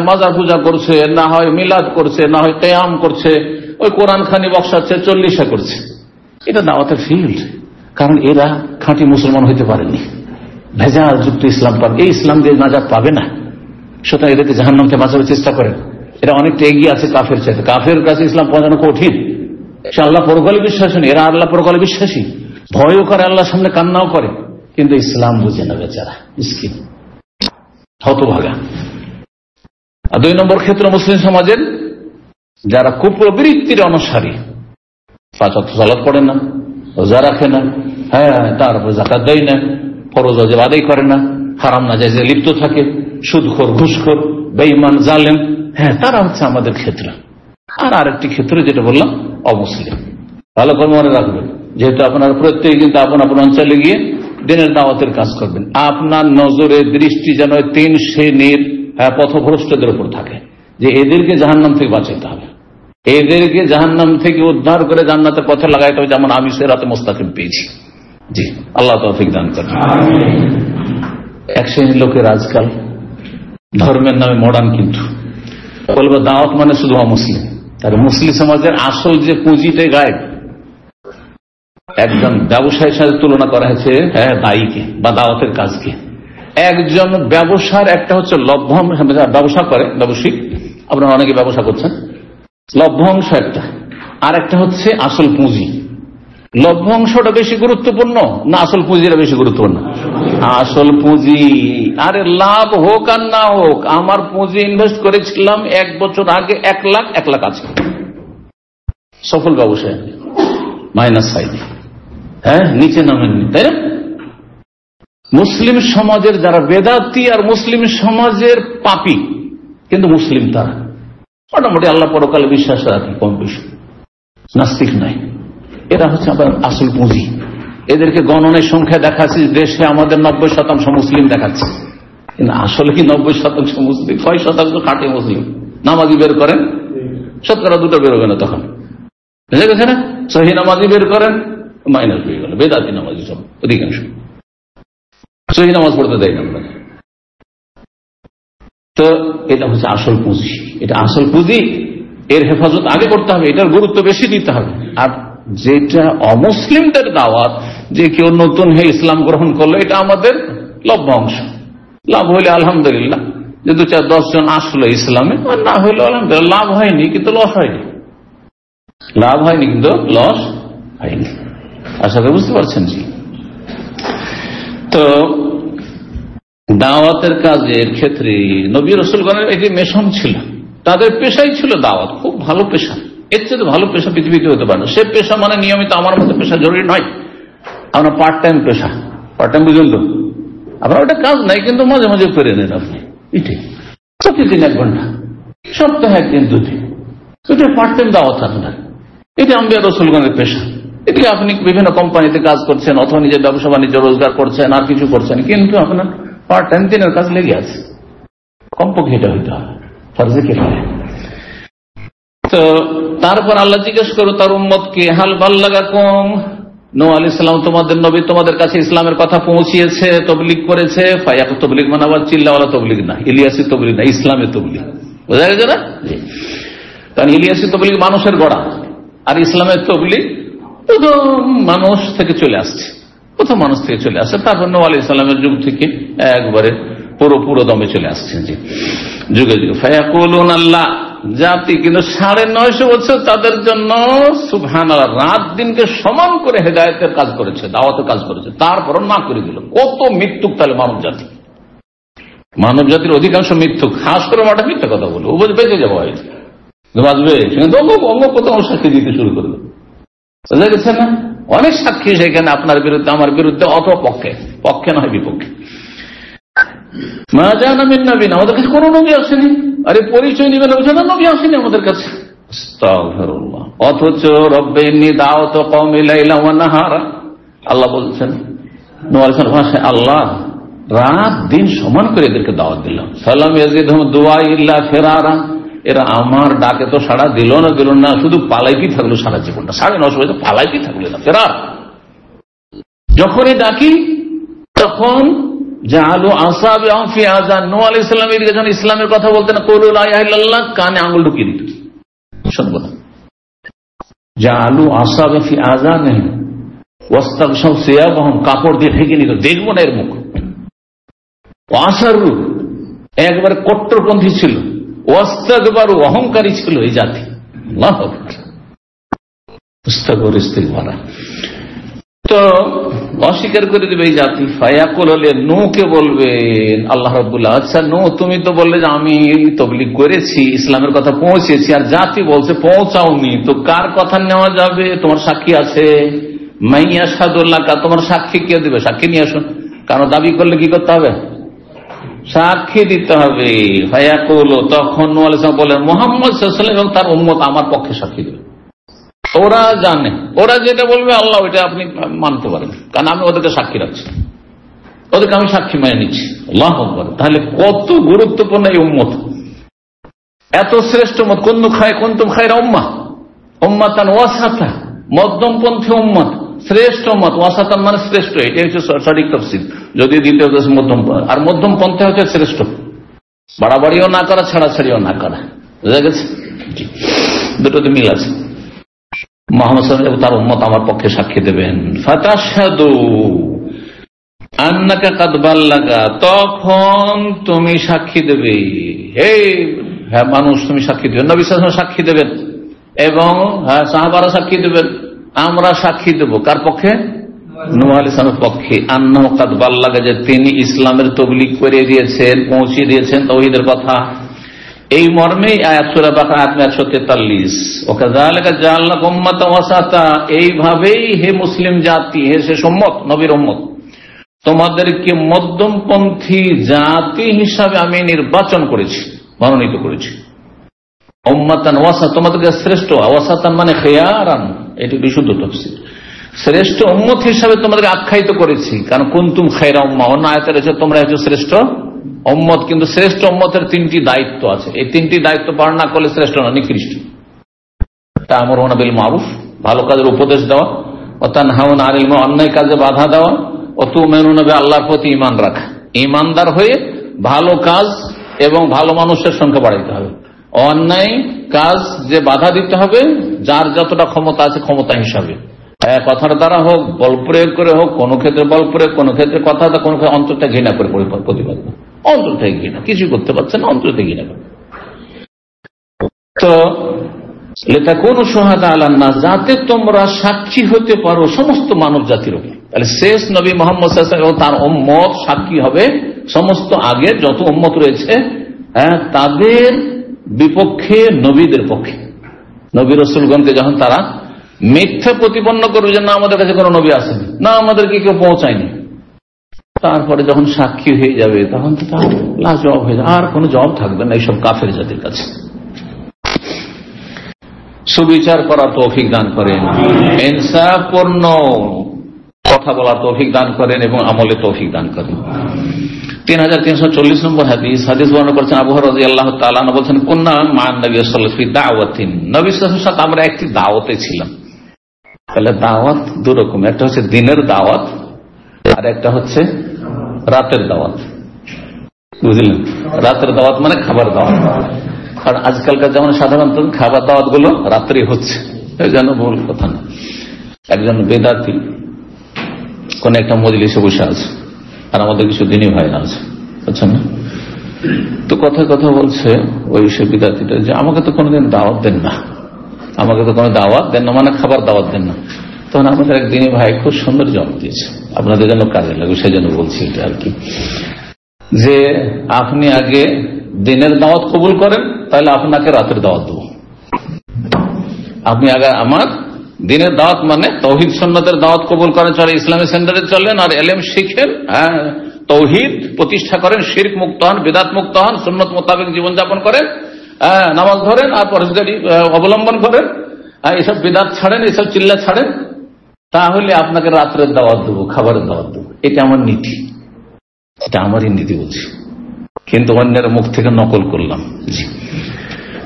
মাজার পূজা করছে, না হয় মিলাদ করছে, না হয় কিয়াম করছে, ওই কোরআন খানি বক্সাচ্ছে, 40 করছে। এটা দাওয়াতের ফিল্ড। কারণ এরা খাঁটি মুসলমান হইতে পারেনি, ভেজাল যুক্ত ইসলাম পাবে, এই ইসলাম দিয়ে নাজাত পাবে না। সুতরাং এদেরকে জাহান্নাম থেকে বাঁচানোর চেষ্টা করেন। এরা অনেকটা এগিয়ে আছে কাফের চাইতে। কাফের কাছে ইসলাম পৌঁছানো কঠিন। সে আল্লাহ পরকালে বিশ্বাসী নেই, এরা আল্লাহ পরকালে বিশ্বাসী, ভয়ও করে, আল্লাহর সামনে কান্নাও করে, কিন্তু ইসলাম বুঝে না বেচারা, মিসকিন, হতভাগা। আর 2 নম্বর ক্ষেত্র মুসলিম সমাজের যারা কুপ্রবৃত্তির অনুসারী, 5 ওয়াক্ত সালাত পড়ে না, রোজা রাখে না, হ্যাঁ তারপর যাকাত দেয় না, ফরজ ওয়াজিব আদায় করে না, হারাম নাজায়েজে লিপ্ত থাকে, সুদখোর, ঘুষখোর, বেঈমান, জালেম, হ্যাঁ তারা হচ্ছে আমাদের ক্ষেত্র। আর আরেকটি ক্ষেত্র যেটা বললাম অমুসলিম। ভালো করে মনে রাখবেন, যেহেতু আপনার প্রত্যেকে কিন্তু আপন আপন অঞ্চলে গিয়ে দিনের দাওয়াতের কাজ করবেন, আপনার নজরে দৃষ্টি যেন 3 শ্রেণীর পথভ্রষ্টদের উপর থাকে, যে এদেরকে জাহান্নাম থেকে বাঁচাতে হবে, এদেরকে জাহান্নাম থেকে উদ্ধার করে জান্নাতের পথে লাগাইতে হবে, যেমন আমি সিরাতে মুস্তাকিম পেয়েছি। জি, আল্লাহ তৌফিক দান করেন। এক শ্রেণীর লোকের আজকাল ধর্মের নামে মডার্ন, কিন্তু বলবো দাওয়াত মানে শুধু অমুসলিম। তার মুসলিম সমাজের আসল যে পুঁজিটাই গায়েব। একজন ব্যবসায়ীর সাথে তুলনা করা হয়েছে দায়ীকে বা দাওয়াতের কাজকে। একজন ব্যবসার একটা হচ্ছে লভ্যাংশ, ব্যবসা করে ব্যবসায়িক, আপনারা অনেকে ব্যবসা করছেন, লভ্যাংশ একটা, আর একটা হচ্ছে আসল পুঁজি। লভ্যাংশটা বেশি গুরুত্বপূর্ণ না আসল পুঁজিটা বেশি গুরুত্বপূর্ণ? আসল পুঁজি। আরে লাভ হোক আর না হোক, আমার পুঁজি ইনভেস্ট করেছিলাম 1 বছর আগে 1 লাখ আছে, সফল ব্যবসায় মাইনাস হয়নি, হ্যাঁ নিচে নামেননি, তাই না? মুসলিম সমাজের যারা বেদাতি আর মুসলিম সমাজের পাপী, কিন্তু মুসলিম তারা মোটামুটি আল্লাহ পরকালে বিশ্বাস রাখে, কম বেশি, নাস্তিক নাই। এরা হচ্ছে আমার আসল পুঁজি। এদেরকে গণনের সংখ্যা দেখাচ্ছে দেশে আমাদের 90% মুসলিম দেখাচ্ছে, কিন্তু আসলে কি 90% মুসলিম? 6% খাঁটি মুসলিম। নামাজি বের করেন, শতকরা 2টা বেরোবে না, তখন বুঝে গেছে না? সহি নামাজি বের করেন, মাইনাস হয়ে গেল। বেদাতি নামাজি সব অধিকাংশ, সহি নামাজ পড়তে দেয় না আমরা। তো এটা হচ্ছে আসল পুঁজি। এটা আসল পুঁজি, এর হেফাজত আগে করতে হবে, এটার গুরুত্ব বেশি দিতে হবে। আর যেটা অমুসলিমদের দাওয়াত, যে কেউ নতুন হয়ে ইসলাম গ্রহণ করলো, এটা আমাদের লভ্যাংশ। লাভ হইলে আলহামদুলিল্লাহ, যে 2-4-10 জন আসলো ইসলামে, আর না হইলে আলহামদুলিল্লাহ, লাভ হয়নি কিন্তু লস হয়নি, লাভ হয়নি কিন্তু লস হয়নি। আশা করি বুঝতে পারছেন। জি, তো দাওয়াতের কাজের ক্ষেত্রে নবী রাসূলগণের একটি মিশন ছিল, তাদের পেশাই ছিল দাওয়াত। খুব ভালো পেশা, এর চেয়ে ভালো পেশা পৃথিবীতে হতে পারে না। সে পেশা মানে নিয়মিত আমার মতো পেশা জরুরি নয়, আপনার পার্ট টাইম পেশা, পার্ট টাইম বুঝলেন তো, আপনার ওটা কাজ নাই কিন্তু মাঝে মাঝে করে নেন আপনি, এটাই প্রতিদিন 1 ঘন্টা, সপ্তাহে 1 দিন 2 দিন, এটা পার্ট টাইম দাওয়াত আপনার। এটা আম্বিয়া রাসূলগণের পেশা। এদিকে আপনি বিভিন্ন কোম্পানিতে কাজ করছেন, অথবা নিজের ব্যবসা বাণিজ্য রোজগার করছেন, আর কিছু করছেন, কিন্তু আপনার পার্ট টাইম দিনের কাজ লেগে আছে, কমপক্ষে এটা হইতে হবে, ফরজে কিফায়া। তো তারপর আল্লাহ জিজ্ঞেস করো তার উম্মতকে, হাল বাল্লাগাকুম, নূহ আলাইহিস সালাম তোমাদের নবী তোমাদের কাছে ইসলামের কথা পৌঁছিয়েছে, তবলিগ করেছে। ফায়াক তবলিগ মানে আবার চিল্লাওয়ালা তবলিগ না, ইলিয়াসি তবলিগ না, ইসলামের তবলিগ, বোঝা গেছে না? কারণ ইলিয়াসি তবলিগ মানুষের গড়া, আর ইসলামের তবলিগ মানুষ থেকে চলে আসছে, প্রথম মানুষ থেকে চলে আসছে। তারপর নূহ আলাইহিস সালামের যুগ থেকে একবারে পুরো দমে চলে আসছে। জি, যুগে যুগে। ফায়াকুলুন আল্লাহ জাতি, কিন্তু 950 বছর তাদের জন্য সুবহানাল্লাহ রাত দিনকে সমান করে হেদায়েতের কাজ করেছে, দাওয়াতের কাজ করেছে, তারপরও না করে দিল। কত মৃত্যুক তাহলে মানব জাতি, মানব জাতির অধিকাংশ মৃত্যুক, খাস করে মাঠে মিথ্যা কথা বলবো, ও বেঁচে যাবো হয়তো বাঁচবে, অঙ্গ প্রত্যঙ্গ সাক্ষী দিতে শুরু করবে, বুঝা গেছে না? অনেক সাক্ষী সেখানে আপনার বিরুদ্ধে, আমার বিরুদ্ধে, অথবা পক্ষে নয় বিপক্ষে। আমাদের কাছে কোন নবী আসেনি, আরে পরিচয় নিবেন, না নবী আসেনি আমাদের কাছে। আস্তাগফিরুল্লাহ। অথচ রব্বিনি দাওয়াত কওমি লাইলা ওয়া নাহারা, আল্লাহ বলছেন নূহ আলাইহিস সালাম ভাষায়, আল্লাহ রাত দিন সমান করে এদেরকে দাওয়াত দিলাম। ফালাম ইয়াজিদহুম দুআই ইল্লা ফিরারা, এরা আমার ডাকে তো সাড়া দিল না, শুধু পালাইতেই থাকলো সারা জীবনটা, 9.5 বছর পালাইতেই থাকলো না, ফেরার। যখনই ডাকি তখন জাআলু আসাবিআহুম ফি আযান, নূহ আলাইহিস সালাম এদিকে যখন ইসলামের কথা বলতেন, কুলু লা ইলাহা ইল্লাল্লাহ, কানে আঙুল ঢুকিয়ে দিত, শুনবো না। জাআলু আসাবিআহুম ফি আযানিহিম ওয়াস্তাগশাউ সিয়াবাহুম, কাপড় দিয়ে ঢেকে নিত, দেখবো না এর মুখ। ওয়াসারু, একবার কট্টরপন্থী ছিল। ওয়াস্তাকবারু, অহংকারী ছিল এই জাতি। আল্লাহু আকবার। ইস্তিগফার, তো অস্বীকার করে দেবে এই জাতি। ফায়াকুল, নূহকে বলবেন আল্লাহ রাব্বুল, আচ্ছা নূহ তুমি তো বললে যে আমি তাবলীগ করেছি, ইসলামের কথা পৌঁছেছি, আর জাতি বলছে পৌঁছাওনি, তো কার কথা নেওয়া যাবে? তোমার সাক্ষী আছে? মাইয়া সাদুল্লাহ, তোমার সাক্ষী কে দেবে? সাক্ষী নিয়ে আসুন। কারণ দাবি করলে কি করতে হবে? সাক্ষী দিতে হবে। ফায়াকুল, তখন নূহ আলাইহিস সালাম বলেন মুহাম্মদ সাল্লাল্লাহু আলাইহি ওয়াসাল্লাম এবং তার উম্মত আমার পক্ষে সাক্ষী দেবে। ওরা জানে, ওরা যেটা বলবে আল্লাহ ওইটা আপনি মানতে পারেন, কারণ আমি ওদেরকে সাক্ষী রাখছি, ওদেরকে আমি সাক্ষী মেনে নিচ্ছি। আল্লাহু আকবার। তাহলে কত গুরুত্বপূর্ণ এই উম্মত, এত শ্রেষ্ঠ উম্মত। কুনতুম খায়রা উম্মাতান ওয়াসাতা, মধ্যমপন্থী উম্মত, শ্রেষ্ঠ উম্মত। ওয়াসাতান মানে শ্রেষ্ঠ, এটা হচ্ছে সঠিক তাফসীর। যদি দ্বিতীয় মধ্যম, আর মধ্যম পন্থা হচ্ছে শ্রেষ্ঠ, বাড়াবাড়িও না করা, ছাড়াছাড়িও না করা। বুঝা গেছে? দুটোতে মিল আছে। মুহাম্মদ সাল্লাল্লাহু আলাইহি ওয়াসাল্লাম তার উম্মত আমার পক্ষে সাক্ষী দেবেন। ফাতাশহাদু আন্নাকা কাদ বাল্লাগা, তখন তুমি সাক্ষী দেবে, হে হ্যাঁ মানুষ তুমি সাক্ষী দেবে, নবী সাল্লাল্লাহু আলাইহি ওয়াসাল্লাম সাক্ষী দেবেন, এবং সাহাবারা সাক্ষী দেবেন, আমরা সাক্ষী দেব। কার পক্ষে? নূহ আলাইহিস সালামের পক্ষে। আন্নাহু কাদ বাল্লাগা, যে তিনি ইসলামের তাবলীগ করে দিয়েছেন, পৌঁছে দিয়েছেন তাওহীদের কথা। এই মর্মেই আয়াত সূরা বাকারা আয়াত 143, ওয়াকাযালিকা জাআলনাকুম উম্মাতান ওয়াসাতা, এইভাবেই হে মুসলিম জাতি, হে শেষ উম্মত, নবীর উম্মত, তোমাদেরকে মধ্যমপন্থী জাতি হিসাবে আমি নির্বাচন করেছি, মনোনীত করেছি। উম্মাতান ওয়াসাতা, তোমাদেরকে শ্রেষ্ঠ, ওয়াসাতান মানে খিয়ারান, এটি বিশুদ্ধ তাফসীর। শ্রেষ্ঠ উম্মত হিসাবে তোমাদেরকে আখ্যায়িত করেছি, কারণ কুনতুম খায়রা উম্মাহ, অন্য আয়াতে রয়েছে তোমরা হচ্ছে শ্রেষ্ঠ উম্মত। কিন্তু শ্রেষ্ঠ উম্মতের 3টি দায়িত্ব আছে, এই 3টি দায়িত্ব পালন না করলে শ্রেষ্ঠ না, নিকৃষ্ট। তা'মুরুনা বিল মারুফ, ভালো কাজের উপদেশ দেওয়া, ওয়া তানহাউনা আনিল মুনকার, অন্যায় কাজে বাধা দেওয়া, ওয়া তু'মিনুনা বিআল্লাহর প্রতি ঈমান রাখা। ঈমানদার হয়ে ভালো কাজ এবং ভালো মানুষের সংখ্যা বাড়াইতে হবে। অন্যায় কাজ যে বাধা দিতে হবে, যার যতটা ক্ষমতা আছে ক্ষমতা হিসাবে, কথার দ্বারা হোক, বল প্রয়োগ করে হোক, কোন ক্ষেত্রে বল প্রয়োগ, কোন ক্ষেত্রে কথা, কোন ক্ষেত্রে অন্তরটা ঘৃণা করে প্রতিবাদ, অন্তর থেকে ঘৃণা, কিছু করতে পারছে না, অন্তর থেকে ঘৃণা করে। তো লিতাকুনু শুহাদা আলান নাস, যাতে তোমরা সাক্ষী হতে পারো সমস্ত মানব জাতির উপর। তাহলে শেষ নবী মুহাম্মদ সাল্লাল্লাহু আলাইহি ওয়াসাল্লাম এবং তার উম্মত সাক্ষী হবে সমস্ত আগের যত উম্মত রয়েছে তাদের বিপক্ষে, নবীদের পক্ষে। নবী রাসূলগণকে যখন তারা মিথ্যা প্রতিপন্ন করবে যে না আমাদের কাছে কোনো নবী আসেনি, না আমাদেরকে কেউ পৌঁছায়নি, তারপরে যখন সাক্ষী হয়ে যাবে তখন তো তার লাজবাব হয়ে যাবে, আর কোনো জবাব থাকবে না এইসব কাফের জাতির কাছে। সুবিচার করার তৌফিক দান করেন, ইনসাফপূর্ণ কথা বলার তৌফিক দান করেন এবং আমলে তৌফিক দান করেন। 3340 নম্বর হাদিস বর্ণনা করেছেন আবু হুরায়রা রাদিয়াল্লাহু তাআলা আনহু, বলেন কুননা মা নবী সাল্লাল্লাহু আলাইহি ওয়াসাল্লাম ফি দাওয়াতিন, নবী সাল্লাল্লাহু আলাইহি ওয়াসাল্লাম আমরা একটি দাওয়াতে ছিলাম। তাহলে দাওয়াত দুই রকম, একটা হচ্ছে দিনের দাওয়াত আর একটা হচ্ছে রাতের দাওয়াত। বুঝলেন? রাতের দাওয়াত মানে খাবার দাওয়াত, কারণ আজকালকার যেমন সাধারণত খাবার দাওয়াত গুলো রাত্রে হচ্ছে, এই জন্য ভুল কথা না। একজন বেদাতি কোন একটা মজলিসে বসে আছে, আর আমাদের কিছু দিনই ভাই না আছে, বুঝছেন না? তো কথায় কথা বলছে ওই সে বিদ্যার্থীটা যে আমাকে তো কোনোদিন দাওয়াত দেন না, আমাকে তো কোনো দাওয়াত দেন না, মানে খাবার দাওয়াত দেন না। তখন আমাদের একদিনই ভাই খুব সুন্দর জবাব দিয়েছে, আপনাদের জন্য কাজে লাগবে সেই জন্য বলছি এটা আর কি, যে আপনি আগে দিনের দাওয়াত কবুল করেন, তাহলে আপনাকে রাতের দাওয়াত দেবো। আপনি আগে আমার দিনের দাওয়াত মানে তাওহীদ সুন্নাতের দাওয়াত কবুল করেন, চলে ইসলামী সেন্টারে চলেন আর ইলম শিখেন, তৌহিদ প্রতিষ্ঠা করেন, শিরক মুক্ত হন, বিদআত মুক্ত হন, সুন্নত মোতাবেক জীবনযাপন করেন, নামাজ ধরেন আর পরহেজগারি অবলম্বন করেন, এসব বিদআত ছাড়েন, এসব চিল্লা ছাড়েন, তাহলে আপনাকে রাত্রের দাওয়াত দেবো, খাবারের দাওয়াত দেবো। এটা আমার নীতি, এটা আমারই নীতি বলছি, কিন্তু অন্যের মুখ থেকে নকল করলাম। জি,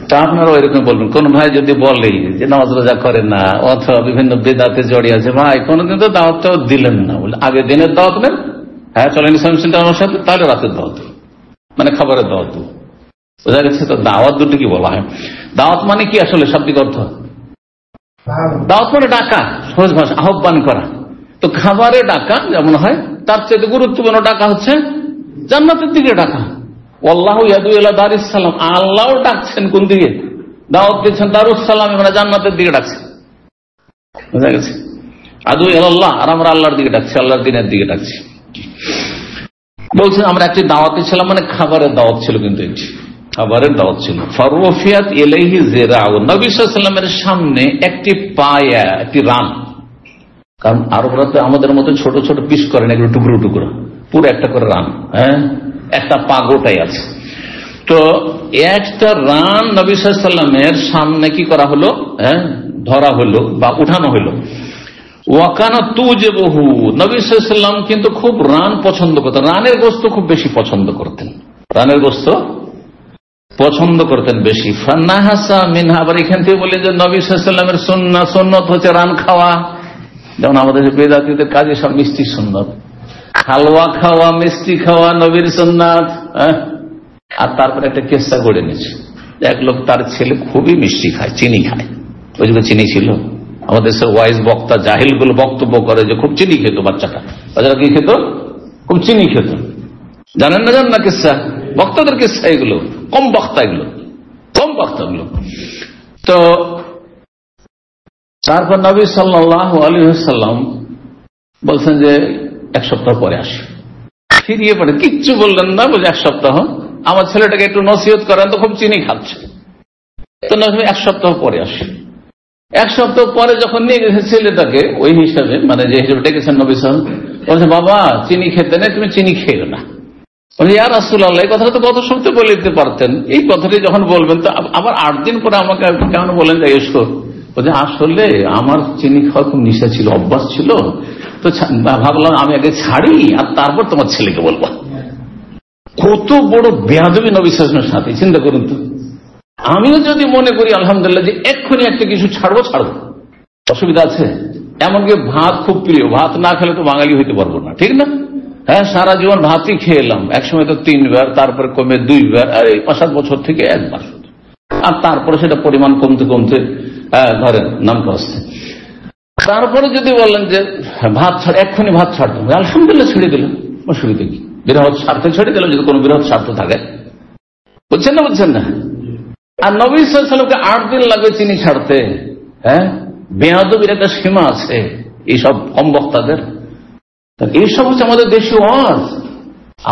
তা আপনারা ওইরকম বলবেন। কোন ভাই যদি বলে যে নামাজ রোজা করে না অথবা বিভিন্ন বেদাতে জড়িয়ে আছে, ভাই কোনদিন তো দাওয়াতটাও দিলেন না, বলে আগে দিনের দাওয়াত নেন, হ্যাঁ চলেন ইসলাম সেন্টার আমার সাথে, তাহলে রাতের দাওয়াত মানে খাবারের দাওয়াত বোঝা গেছে। তো দাওয়াত দুটো কি বলা হয়? দাওয়াত মানে কি আসলে শাব্দিক অর্থ? দাওয়াত মানে ডাকা, সহজ ভাষা আহ্বান করা। তো খাবারে ডাকা যেমন হয়, তার চেয়ে গুরুত্বপূর্ণ ডাকা হচ্ছে জান্নাতের দিকে ডাকা। আল্লাহু ইয়াদু ইলা দারিস সালাম, আল্লাহও ডাকছেন কোন দিকে? দাওয়াত দিচ্ছেন দারুস সালাম, মানে জান্নাতের দিকে ডাকছেন। বুঝা গেছে? আদু ইলাল্লাহ, আর আমরা আল্লাহর দিকে ডাকছি, আল্লাহর দিনের দিকে ডাকছি। বলছেন আমরা একটি দাওয়াতে ছিলাম, মানে খাবারের দাওয়াত ছিল, কিন্তু এটি খাবারের দাওয়াত ছিল। ফারুফিয়াত ইলাইহি জিরাউ, নবী সাল্লাল্লাহু আলাইহি ওয়াসাল্লামের সামনে একটি পায়া, একটি রান, কারণ আরবরা তো আমাদের মতো ছোট ছোট পিস করেন, এগুলো টুকরো টুকরো, পুরো একটা করে রান, হ্যাঁ একটা পাগোটাই আছে। তো একটা রান নবী সাল্লাল্লাহু আলাইহি ওয়াসাল্লামের সামনে কি করা হলো, হ্যাঁ ধরা হলো বা উঠানো হলো। ওয়াকানা তুজবহু, নবী সাল্লাল্লাহু আলাইহি ওয়াসাল্লাম কিন্তু খুব রান পছন্দ করতেন, রানের গোশত খুব বেশি পছন্দ করতেন, রানের গোশত পছন্দ করতেন বেশি। ফান্নাহাসা মিনহা, আবার এখান থেকে বলে যে নবী সাল্লাল্লাহু আলাইহি ওয়াসাল্লামের সুন্নাত হচ্ছে রান খাওয়া, যেমন আমাদের বেদাতীদের কাজে সব মিষ্টি সুন্নাত, হালুয়া খাওয়া, মিষ্টি খাওয়া নবীর সুন্নাত। আর তারপরে একটা কেসা গড়ে নিয়েছে, এক লোক তার ছেলে খুবই মিষ্টি খায়, চিনি খায়, ওই যুগে চিনি ছিল। আমাদের দেশের ওয়াইজ বক্তা জাহিল গুলো বক্তব্য করে যে খুব চিনি খেত বাচ্চাটা, বাচ্চারা কি খেত? খুব চিনি খেত। জানেন না, জান না কিসা, বক্তাদের কিসা এগুলো, কম বক্তা এগুলো, কম বক্তা এগুলো। তো তারপর নবী সাল্লাল্লাহু আলাইহি ওয়াসাল্লাম বলছেন যে এক সপ্তাহ পরে আসি। ফিরিয়ে পড়ে কিচ্ছু বললেন না, বলে এক সপ্তাহ আমার ছেলেটাকে একটু নসিহত করেন, তো খুব চিনি খাচ্ছে। তো এক সপ্তাহ পরে আসি। এক সপ্তাহ পরে যখন নিয়ে গেছে ছেলেটাকে, ওই হিসাবে মানে যে হিসাবে ডেকেছেন নবী সাল্লাল্লাহু আলাইহি ওয়াসাল্লাম, বলছে বাবা চিনি খেতে নেই, তুমি চিনি খেও না। বলে ইয়া রাসূলুল্লাহ, এই কথাটা তো গত সপ্তাহে বলে দিতে পারতেন, এই কথাটি যখন বলবেন তো আবার 8 দিন পরে আমাকে কেন বলেন যে এসো? বলছে আসলে আমার চিনি খাওয়া খুব নেশা ছিল, অভ্যাস ছিল, তো ভাবলাম আমি আগে ছাড়ি আর তারপর তোমার ছেলেকে বলবো। কত বড় বেয়াদবি নবী সাল্লাল্লাহু আলাইহি ওয়াসাল্লামের সাথে, চিন্তা করুন তো। আমিও যদি মনে করি আলহামদুলিল্লাহ যে এক্ষুনি একটা কিছু ছাড়বো, অসুবিধা আছে? এমনকি ভাত খুব প্রিয়, ভাত না খেলে তো বাঙালি হইতে পারবো না, ঠিক না? হ্যাঁ, সারা জীবন ভাতই খেলাম, একসময় তো 3 বার, তারপরে কমে 2 বার, আর এই 5-7 বছর থেকে 1 বার, আর তারপরে সেটা পরিমাণ কমতে কমতে ধরেন নামতে আসতে। তারপরে যদি বললেন যে ভাত ছাড়, এক্ষুনি ভাত ছাড়তে হবে, আলহামদুলিল্লাহ ছেড়ে দিলাম, অসুবিধা কি? বৃহৎ স্বার্থে ছেড়ে দিলাম, যদি কোনো বৃহৎ স্বার্থ থাকে। বুঝছেন না? বুঝছেন না? আর নবী সাল্লাল্লাহু আলাইহি ওয়াসাল্লামকে 8 দিন লাগবে চিনি ছাড়তে। হ্যাঁ, বেয়াদবির একটা সীমা আছে এইসব কম বক্তাদের। এইসব হচ্ছে আমাদের দেশীয় ওয়াজ।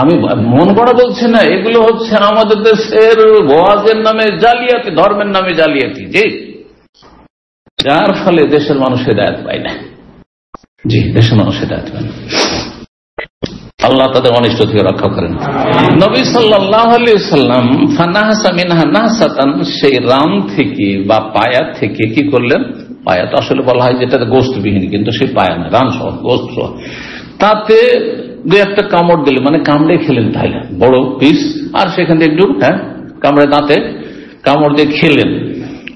আমি মন গড়া বলছি না, এগুলো হচ্ছে আমাদের দেশের ওয়াজের নামে জালিয়াতি, ধর্মের নামে জালিয়াতি, জি, যার ফলে দেশের মানুষ হেদায়েত পায় না। জি, দেশের মানুষ হেদায়েত পায় না। আল্লাহ তাদের অনিষ্ট থেকে রক্ষা করেন। নবী সাল্লাল্লাহু আলাইহি ওয়াসাল্লাম ফানাহাসা মিনহা নাহসাতান, সেই রাম থেকে বা পায়া থেকে কি করলেন? পায়া তো আসলে বলা হয় যেটা গোশতবিহীন, কিন্তু সেই পায়া না, রাম সহ গোশত সহ, তাতে 2-1টা কামড় দিলেন, মানে কামড়ে খেলেন, তাহলে বড় পিস, আর সেখান থেকে একটু কামড়ে দাঁতে কামড় দিয়ে খেলেন।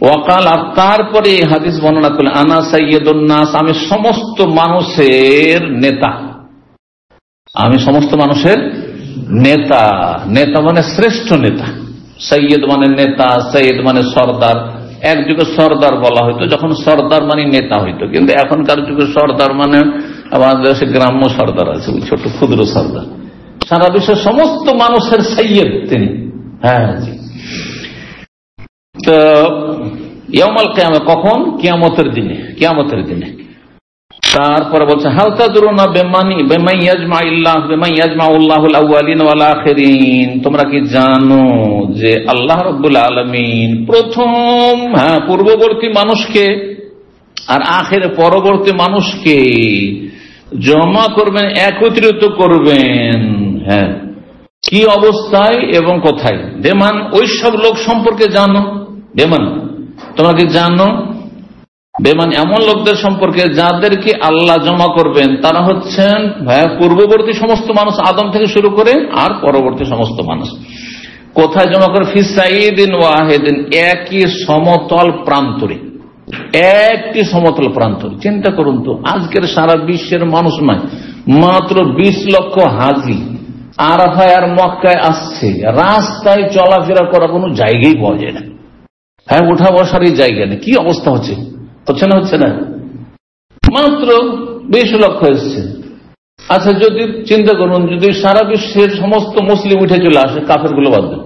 ওয়াকাল, আর তারপরে হাদিস বর্ণনা করলেন আনা সাইয়্যিদুন নাস, আমি সমস্ত মানুষের নেতা, আমি সমস্ত মানুষের নেতা। নেতা মানে শ্রেষ্ঠ নেতা, সৈয়দ মানে নেতা, সৈয়দ মানে সর্দার। এক যুগে সর্দার বলা হইতো, যখন সর্দার মানে নেতা হইতো, কিন্তু এখনকার যুগে সর্দার মানে আমাদের দেশে গ্রাম্য সর্দার আছে, ছোট ক্ষুদ্র সর্দার। সারা বিশ্বের সমস্ত মানুষের সৈয়দ তিনি। হ্যাঁ জি। তো ইয়াউমাল কিয়ামা, কখন? কিয়ামতের দিনে, কিয়ামতের দিনে। তারপরে বলছে হাল তাদরুনা বিমান ইয়াজমাউল্লাহুল আউয়ালিন ওয়াল আখিরিন, তোমরা কি জানো যে আল্লাহ রাব্বুল আলামিন প্রথম পূর্ববর্তী মানুষকে আর আখিরে পরবর্তী মানুষকে জমা করবেন, একত্রিত করবেন। হ্যাঁ, কি অবস্থায় এবং কোথায়। বেমান ওই সব লোক সম্পর্কে জানো, বেমান তোমরা কি জানো? বেমান এমন লোকদের সম্পর্কে যাদেরকে আল্লাহ জমা করবেন, তারা হচ্ছেন পূর্ববর্তী সমস্ত মানুষ, আদম থেকে শুরু করে আর পরবর্তী সমস্ত মানুষ। কোথায় জমা করে? ফি সাইদিন ওয়াহিদিন, একই সমতল প্রান্তরে, একটি সমতল প্রান্তরে। চিন্তা করুন তো, আজকের সারা বিশ্বের মানুষ নয়, মাত্র 20 লক্ষ হাজি আরাফায় আর মক্কায় আসছে, রাস্তায় চলাফেরা করার কোনো জায়গাই পাওয়া যায় না। হ্যাঁ, উঠা বসারই জায়গা নেই। কি অবস্থা হচ্ছে, হচ্ছে না? হচ্ছে না, মাত্র 20 লক্ষ এসছে। আচ্ছা, যদি চিন্তা করুন, যদি সারা বিশ্বের সমস্ত মুসলিম উঠে চলে আসে, কাফের গুলো বাদ দেন,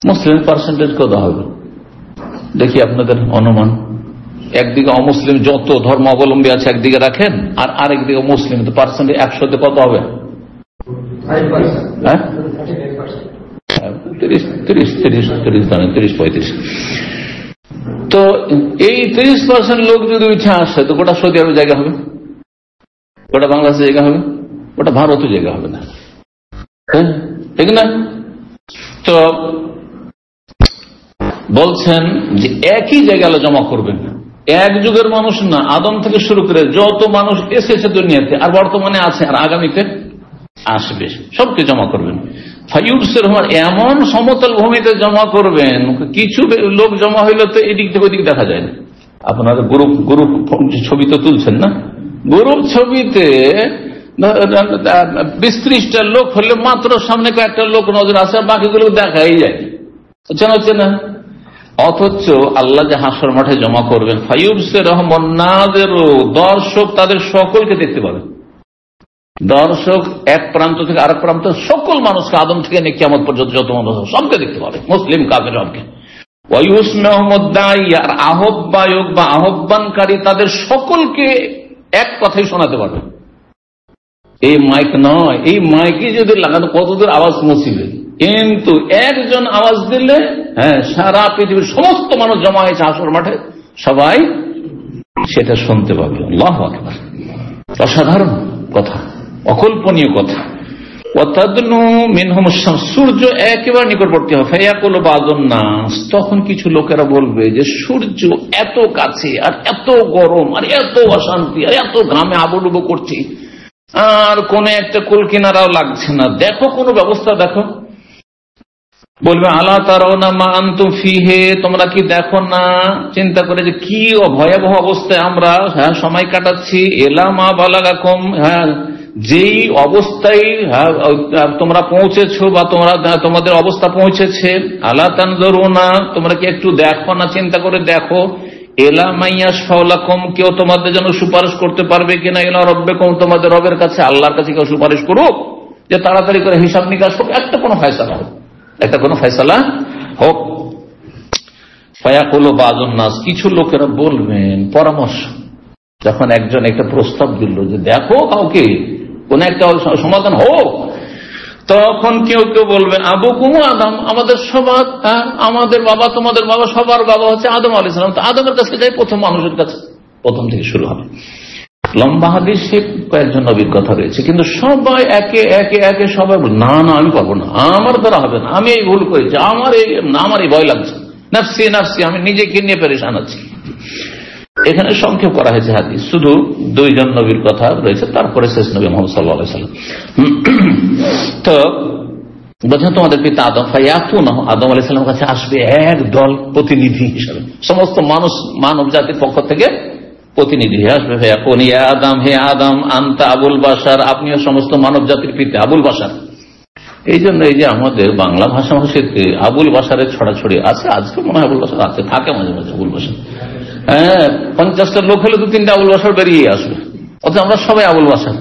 মুসলিম পার্সেন্টেজ কত হবে দেখি আপনাদের অনুমান। একদিকে অমুসলিম যত ধর্ম অবলম্বী আছে একদিকে রাখেন, আর আরেকদিকে মুসলিম, তো পার্সেন্টেজ 100-তে কত হবে? 30-35। তো এই 30% লোক যদি উঠে আসে, তো গোটা সৌদি আরবের জায়গা হবে, গোটা বাংলাদেশের জায়গা হবে, গোটা ভারতের জায়গা হবে না, ঠিক না? তো বলছেন যে একই জায়গায় জমা করবেন, এক যুগের মানুষ না, আদম থেকে শুরু করে যত মানুষ এসেছে দুনিয়াতে, আর বর্তমানে আছে আর আগামীতে আসবে, সবকে জমা করবেন। ফাইউরসের এমন সমতল ভূমিতে জমা করবেন, কিছু লোক জমা হইলে তো এদিক থেকে ওইদিক দেখা যায় না। আপনারা গ্রুপ ছবি তো তুলছেন না, গ্রুপ ছবিতে 20-30টা লোক হলে মাত্র সামনে কয়েকটা লোক নজর আসে, বাকিগুলো দেখাই যায়, হচ্ছে না? অথচ আল্লাহ যে হাসর মাঠে জমা করবেন, ফাইউরসের রহমানেরও দর্শক তাদের সকলকে দেখতে পাবেন। দর্শক এক প্রান্ত থেকে আরেক প্রান্ত, সকল মানুষকে, আদম থেকে নিয়ে কিয়ামত পর্যন্ত যত মানুষ সবকে দেখতে পাবে, মুসলিম কাফের সবকে। আর আহ্বায়ক বা আহ্বানকারী তাদের সকলকে এক কথাই শোনাতে পারবে। এই মাইক নয়, এই মাইকে যদি লাগানো কতদূর আওয়াজ পৌঁছিবে, কিন্তু একজন আওয়াজ দিলে হ্যাঁ, সারা পৃথিবীর সমস্ত মানুষ জমা হয়েছে হাসর মাঠে, সবাই সেটা শুনতে পাবে। আল্লাহু আকবার, অসাধারণ কথা, অকল্পনীয় কথা। সূর্য একেবারে নিকটবর্তী হবে, তখন কিছু লোকেরা বলবে যে সূর্য এত কাছে, আর এত গরম, আর এত অশান্তি, আর এত ঘামে আবুডুবু করছি, আর কোন একটা কুল কিনারাও লাগছে না, দেখো কোন ব্যবস্থা দেখো। বলবে আলা তারাউনা মা আনতুম ফিহে, তোমরা কি দেখো না, চিন্তা করে যে কি ভয়াবহ অবস্থায় আমরা সময় কাটাচ্ছি। এলা মা বালাগাকুম, যেই অবস্থায় তোমরা পৌঁছেছো বা তোমাদের অবস্থা পৌঁছেছে। আলা তানজুরুনা, তোমরা কি একটু দেখো না, চিন্তা করে দেখো। এলা মাইয়াশফাউ লাকুম, কেউ তোমাদের জন্য সুপারিশ করতে পারবে কিনা। এলা রাব্বিকুম, তোমাদের রবের কাছে, আল্লাহর কাছে কেউ সুপারিশ করুক যে তাড়াতাড়ি করে হিসাব নিকাশ হোক, একটা কোনো ফয়সালা হোক, একটা কোনো ফয়সালা হোক। ফায়াকুলু বাযুন নাস, কিছু লোকেরা বলবেন পরামর্শ, যখন একজন একটা প্রস্তাব দিল যে দেখো কাউকে কোন একটা সমাধান হোক, তখন কেউ কেউ বলবে আবুকুম আদম, আমাদের সবার, আমাদের বাবা, তোমাদের বাবা, সবার বাবা হচ্ছে আদম আলাইহিস সালাম, তো আদমের কাছে যাই, প্রথম মানুষের কাছে, প্রথম থেকে শুরু হবে। লম্বা হাদিসে কয়েকজন নবীর কথা রয়েছে, কিন্তু সবাই একে একে একে সবাই না না আমি পারবো না, আমার দ্বারা হবে না, আমি এই ভুল করেছি, আমার এই ভয় লাগছে, নাফসি নাফসি, আমি নিজেকে নিয়ে পেরেশান আছি। এখানে সংক্ষেপ করা হয়েছে হাদিস, শুধু 2 জন নবীর কথা রয়েছে, তারপরে শেষ নবী মুহাম্মদ সাল্লাল্লাহু আলাইহি ওয়াসাল্লাম। তো বলছেন তোমাদের পিতা আদম, ফায়াতুনা, আদম আলাইহিস সালামের কাছে আসবে এক দল প্রতিনিধি হিসেবে, সমস্ত মানুষ, মানব জাতির পক্ষ থেকে প্রতিনিধি আসবে। ফায়াকুন ইয়া আদম, হে আদম, আনতা আবুল বাশার, আপনিও সমস্ত মানব জাতির পিতা, আবুল বাশার। এই জন্য এই যে আমাদের বাংলা ভাষাভাষীতে আবুল বাশারের ছড়াছড়ি আছে, আজকে মনে হয় আবুল বাশার আছে, থাকে মাঝে মাঝে আবুল বাশার। 50টা লোক হলে 2-3টা আবুল বাশার বেরিয়ে আসবে, অথচ আমরা সবাই আবুল বাশার।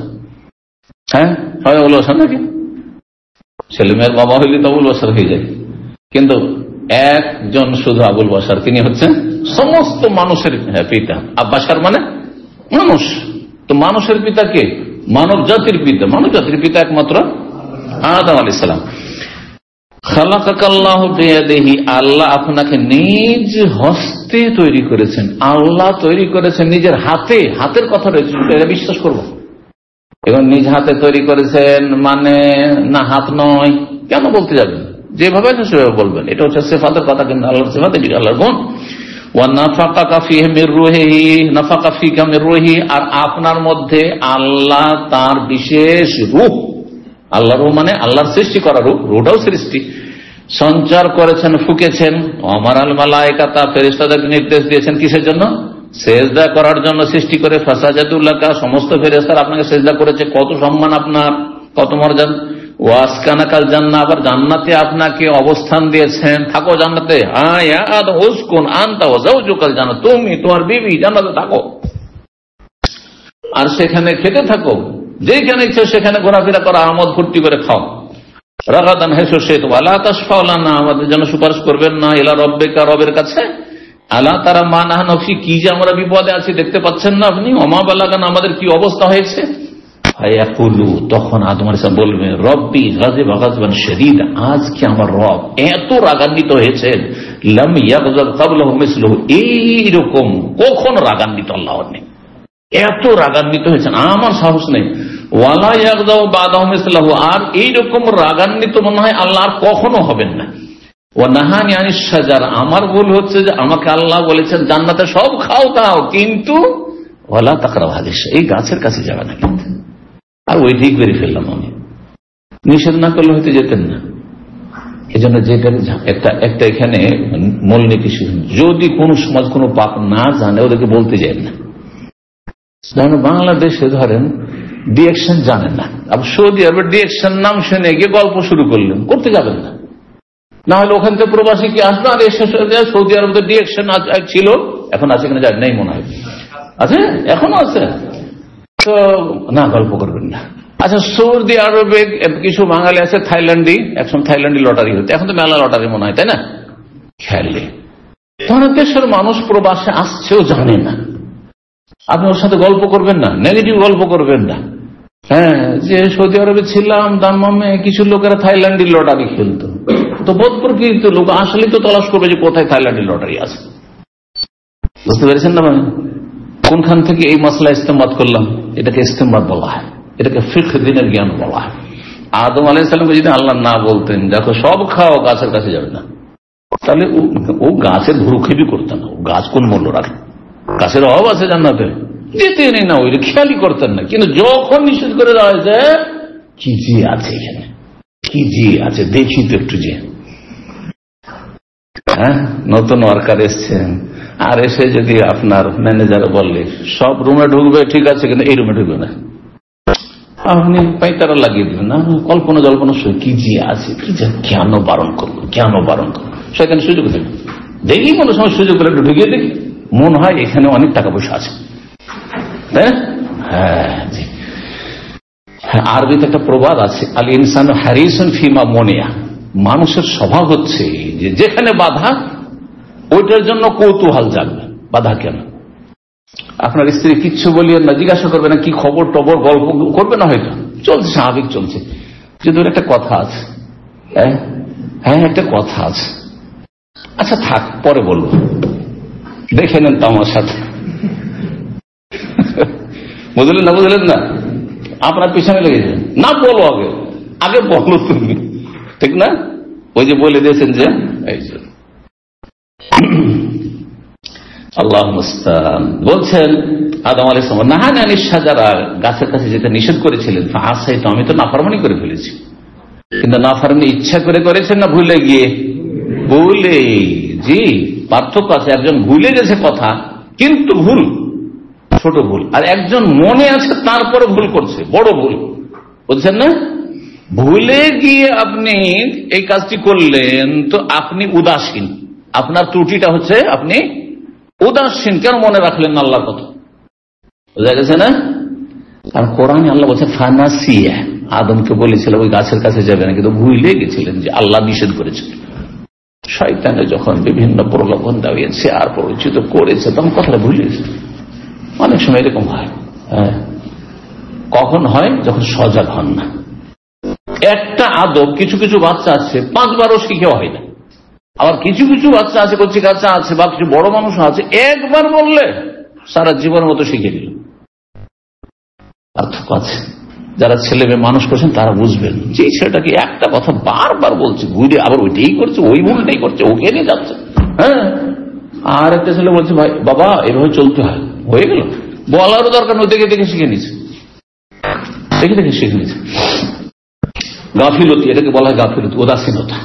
হ্যাঁ, সবাই আবুল বাশার নাকি? ছেলে মেয়ের বাবা হইলে তো আবুল বাশার হয়ে যায়, কিন্তু একজন শুধু আবুল বাশার, তিনি হচ্ছেন সমস্ত মানুষের পিতা। বাশার মানে মানুষ, তো মানুষের পিতা কে? মানব জাতির পিতা। মানব জাতির পিতা একমাত্র আদম আলাইহিস সালাম। খালাকাকাল্লাহু বিয়াদিহি, আল্লাহ আপনাকে নিজ হস্তে তৈরি করেছেন। আল্লাহ তৈরি করেছেন নিজের হাতে, হাতের কথা রয়েছে, এটা বিশ্বাস করবো? এবং নিজ হাতে তৈরি করেছেন মানে না হাত নয়, কেন বলতে যাবেন? যেভাবে আছে সেভাবে বলবেন। এটা হচ্ছে সিফাতের কথা, কিন্তু আল্লাহর সিফাত, এটি আল্লাহর গুণ। আর আপনার মধ্যে আল্লাহ তার বিশেষ রূহ, আল্লাহ রূহ মানে আল্লাহর সৃষ্টি করা রূহ, রূহটাও সৃষ্টি, সঞ্চার করেছেন, ফুকেছেন। আমার আল মালায়েকাতা, ফেরেশতাদেরকে নির্দেশ দিয়েছেন কিসের জন্য? সেজদা করার জন্য সৃষ্টি করে। ফাসাজাদুল্লাকা, সমস্ত ফেরেশতারা আপনাকে সেজদা করেছে। কত সম্মান আপনার, কত মর্যাদা। ওয়াসকানাকাল জান্নাহ, আবার জান্নাতে আপনাকে অবস্থান দিয়েছেন, থাকো জান্নাতে। উসকুন আনতা ওয়া যাওজুকাল জান্নাহ, তুমি তোমার বিবি জান্নাতে থাকো আর সেখানে খেতে থাকো, যেখানে ইচ্ছে সেখানে ঘোরাফেরা করো, আমোদ ফুর্তি করে খাও। রাগাদান হেসে ওয়ালা তাশফাউ লানা, আমাদের জন্য সুপারিশ করবেন না, ইলা রাব্বিকা, রবের কাছে। আলা তারা মা নাহনু ফি, কি যে আমরা বিপদে আছি দেখতে পাচ্ছেন না আপনি? ওমা বালাগান, আমাদের কি অবস্থা হয়েছে। ফায়াকুলু, তখন আদম আলাইহিস সালাম বলবেন, রব্বি গাযিবা গাযবান শাদীদা, আজকে আমার রব এত রাগান্বিত হয়েছেন, লাম ইয়াগযাব ক্বাবলাহু মিসলুহু, এইরকম কখন রাগান্বিত আল্লাহ নেই, এত রাগান্বিত হয়েছেন আমার সাহস নেই। ওয়ালা ইয়াগযাব বাদাহু মিসলুহু, আর এইরকম রাগান্বিত মনে হয় আল্লাহ আর কখনো হবেন না। ওয়া নাহানি আনিশ শাজার, আমার ভুল হচ্ছে যে আমাকে আল্লাহ বলেছেন জান্নাতে সব খাও দাও, কিন্তু ওয়ালা তাকরাবু হাযিহিশ, এই গাছের কাছে যাবে না। কিন্তু আর ওই ঠিক করে ফেললাম আমি, নিষেধ না করলে হয়তো যেতেন না। এই জন্য যেটা একটা এখানে মূলনীতি, যদি কোন সমাজ কোন পাপ না জানে ওদেরকে বলতে যায় না। বাংলাদেশে ধরেন ডিএকশন জানেন না, আবার সৌদি আরবের ডিএকশন নাম শুনে গিয়ে গল্প শুরু করলেন, করতে যাবেন না। না হলে ওখান থেকে প্রবাসী কি আসবে আর এসে সৌদি আরবের ডিএকশন ছিল, এখন আছে কিনা জানি নাই, মনে হয় আছে, এখনো আছে, তো না গল্প করবেন না। আচ্ছা, সৌদি আরবে কিছু বাঙালি আছে থাইল্যান্ডি, একসময় থাইল্যান্ডি লটারি হতো, এখন তো মেলা লটারি মনে হয়, তাই না? খেলে অনেক দেশের মানুষ প্রবাসে আসছেও জানে না, আপনি ওর সাথে গল্প করবেন না, নেগেটিভ গল্প করবেন না। হ্যাঁ, যে সৌদি আরবে ছিলাম দাম্মামে কিছু লোকেরা থাইল্যান্ডি লটারি খেলতো, তো বোধ প্রকৃত লোক আসলে তো তলাশ করবে যে কোথায় থাইল্যান্ডি লটারি আছে। বুঝতে পেরেছেন না? মানে কোনখান থেকে এই মশলা ইস্তেমাদ করলাম, এটাকে ইস্তেমাদ বলা হয়, এটাকে ফিকহ দ্বীনের জ্ঞান বলা হয়। আদম আলাইহিস সালামকে যদি আল্লাহ না বলতেন দেখো সব খাও, গাছের কাছে যাবে না, তাহলে ও গাছের ভুরুক্ষেপই করতেন না। ও গাছ কোন মূল্য রাখে? গাছের অভাব আছে জান্নাতে, যেতেনই না, ওই খেয়ালই করতেন না। কিন্তু যখন নিষেধ করে দেওয়া হয়েছে, কি যে আছে এখানে, কি যে আছে দেখি তো একটু, যে হ্যাঁ নতুন ওয়ার্কার এসছেন, আর এসে যদি আপনার ম্যানেজার বললে সব রুমে ঢুকবে ঠিক আছে, কিন্তু এই রুমে ঢুকবে না, আপনি পাইতারা লাগিয়ে দিবেন না, কল্পনা জল্পনা কি যে আছে, কি যে কেন বারণ করবো, কেন বারণ করবো, সেখানে সুযোগ দেবে, দেখি কোনো সময় সুযোগ পেলে একটু ঢুকিয়ে দেখি, মনে হয় এখানে অনেক টাকা পয়সা আছে, তাই না? হ্যাঁ জি। আরবিতে একটা প্রবাদ আছে, আল ইনসানু হারিসুন ফিমা মুনিয়া, মানুষের স্বভাব হচ্ছে যে যেখানে বাধা ওইটার জন্য কৌতূহল জাগবে। বাধা কেন? আপনার স্ত্রী কিচ্ছু বলিয়েন না, জিজ্ঞাসা করবে না কি খবর টবর, গল্প করবে না, হয়তো চলছে, স্বাভাবিক চলছে, কিন্তু একটা কথা আছে, হ্যাঁ একটা কথা আছে, আচ্ছা থাক পরে বলবো, দেখে নেন তো আমার সাথে, বুঝলেন না? বুঝলেন না? আপনার পিছনে লেগেছে না, বলো আগে, আগে বলো তুমি, ঠিক না? ওই যে বলে দিয়েছেন যে আল্লাহ মুস্তান বলছেন আদম আলাইহিস সালাম নাহানি আনিশ শাজারা, গাছের কাছে যেতে নিষেধ করেছিলেন, ফাআসাইতু, আমি তো নাফরমানি করে ফেলেছি। কিন্তু নাফরমানি ইচ্ছা করে করেছেন না ভুলে গিয়ে? ভুলে। জি, পার্থক্য আছে, একজন ভুলে গেছে কথা কিন্তু ভুল, ছোট ভুল, আর একজন মনে আছে তারপরে ভুল করছে, বড় ভুল, বুঝছেন না? ভুলে গিয়ে আপনি এই কাজটি করলেন তো আপনি উদাসীন, আপনার ত্রুটিটা হচ্ছে আপনি উদাসীন, কেন মনে রাখলেন না আল্লাহর কথা, বুঝা গেছে না? আর কোরআনে আল্লাহ বলছে ফানাসিয়া, আদমকে বলেছিল ওই গাছের কাছে যাবে না, কিন্তু ভুলে গেছিলেন যে আল্লাহ নিষেধ করেছেন। শয়তানে যখন বিভিন্ন প্রলোভন দেওয়াছে আর পরিচিত করেছে তখন কথাটা ভুলে গেছে। অনেক সময় এরকম হয়। কখন হয়? যখন সজাগ হন না। একটা আদব কিছু কিছু বাচ্চা আছে 5 বারও শিখেও হয় না, আবার কিছু কিছু বাচ্চা আছে, কচি কাচ্চা আছে বা কিছু বড় মানুষ আছে, একবার বললে সারা জীবনের মতো শিখে দিল। পার্থক্য আছে। যারা ছেলে মেয়ে মানুষ করছেন তারা বুঝবেন যে ছেলেটাকে একটা কথা বারবার বলছে, ঘুরে আবার ওইটাই করছে, ওই ভুলটাই করছে, ওকে নিয়ে যাচ্ছে। হ্যাঁ, আর একটা ছেলে বলছে ভাই বাবা এভাবে চলতে হয়, হয়ে গেল, বলারও দরকার নয়, দেখে দেখে শিখে নিচ্ছে, দেখে দেখে শিখে নিচ্ছে। গাফিলতি, এটাকে বলা হয় গাফিলতি, উদাসীনতা।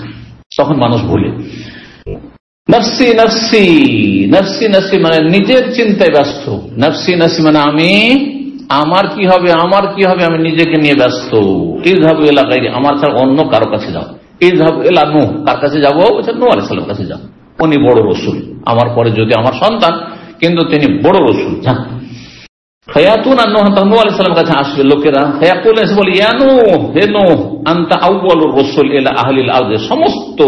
তখন মানুষ ভুলে নফসি নফসি নফসি নফসি মানে নিজের চিন্তায় ব্যস্ত। নফসি নফসি মানে আমি, আমার কি হবে, আমার কি হবে, আমি নিজেকে নিয়ে ব্যস্ত। ইযহাবু ইলা গায়রি, আমার ছাড়া অন্য কারো কাছে যাও। ইযহাবু ইলা নূহ, কার কাছে যাবো? নূহ আলাইহিস সালামের কাছে যাও, উনি বড় রাসূল, আমার পরে যদি আমার সন্তান, কিন্তু তিনি বড় রাসূল। ফায়াতুনা নূহ, নূহ আলাইহিস সালামের কাছে আসবে লোকেরা, ফায়াকুল, এসে বলে ইয়া নূহ, হে নূহ, আনতা আউয়ালুর রাসূল ইলা আহলিল আরদ, সমস্ত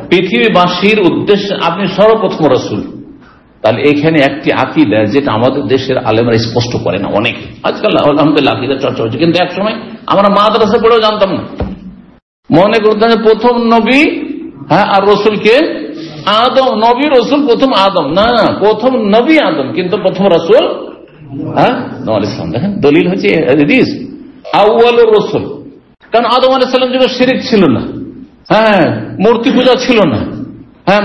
পৃথিবীবাসীর উদ্দেশ্যে আপনি সর্বপ্রথম রাসূল। তাহলে এখানে একটি আকীদা যেটা আমাদের দেশের আলেমরা স্পষ্ট করে না, অনেক আজকাল আলহামদুলিল্লাহ আকীদা চর্চা হচ্ছে, কিন্তু এক সময় আমরা মাদ্রাসা পড়েও জানতাম না। মনে করতাম যে প্রথম নবী আর রসুলকে আদম, নবী রসুল প্রথম আদম, না প্রথম নবী আদম, কিন্তু প্রথম রসুল নূহ আলাইহিস সালাম। দেখেন দলিল হচ্ছে হাদিস আউয়ালুর রাসূল, কারণ আদম আলাইহিস সালাম যুগে শিরক ছিল না, মূর্তি পূজা ছিল না,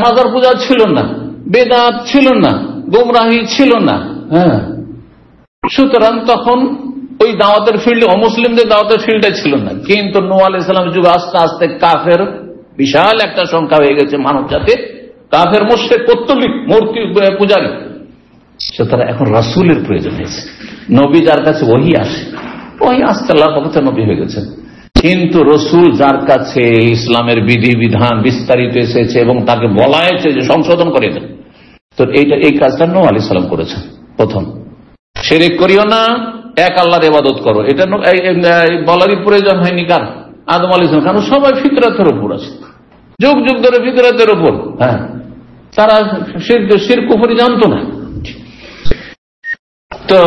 মাজার পূজা ছিল না, বেদাত ছিল না, গোমরাহি ছিল না। সুতরাং তখন ওই দাওয়াতের ফিল্ডে, অমুসলিমদের দাওয়াতের ফিল্ডে ছিল না। কিন্তু নূহ আলাইহিস সালামের যুগে আস্তে আস্তে কাফের বিশাল একটা সংখ্যা হয়ে গেছে মানব জাতি, কাফের মুশরিক পৌত্তলিক মূর্তি পূজারী। সুতরাং এখন রাসূলের প্রয়োজন হয়েছে, নবী যার কাছে ওহী আসে, ওহী আসতে আল্লাহর পক্ষ থেকে নবী হয়ে গেছেন। কিন্তু রসুল যার কাছে ইসলামের বিধি বিধান বিস্তারিত এসেছে এবং তাকে বলা হয়েছে যে সংশোধন করে দেন, তো এই কাজটা নূহ আলাইহিস সালাম করেছেন প্রথম। শিরক করিও না, এক আল্লাহর ইবাদত করো, এটা বলারই প্রয়োজন হয়নি কার? আদম আলাইহিস সালাম, কারণ সবাই ফিতরাতের উপর আছে, যুগ যুগ ধরে ফিতরাতের উপর। তারা শিরক কুফরি জানতো না। তো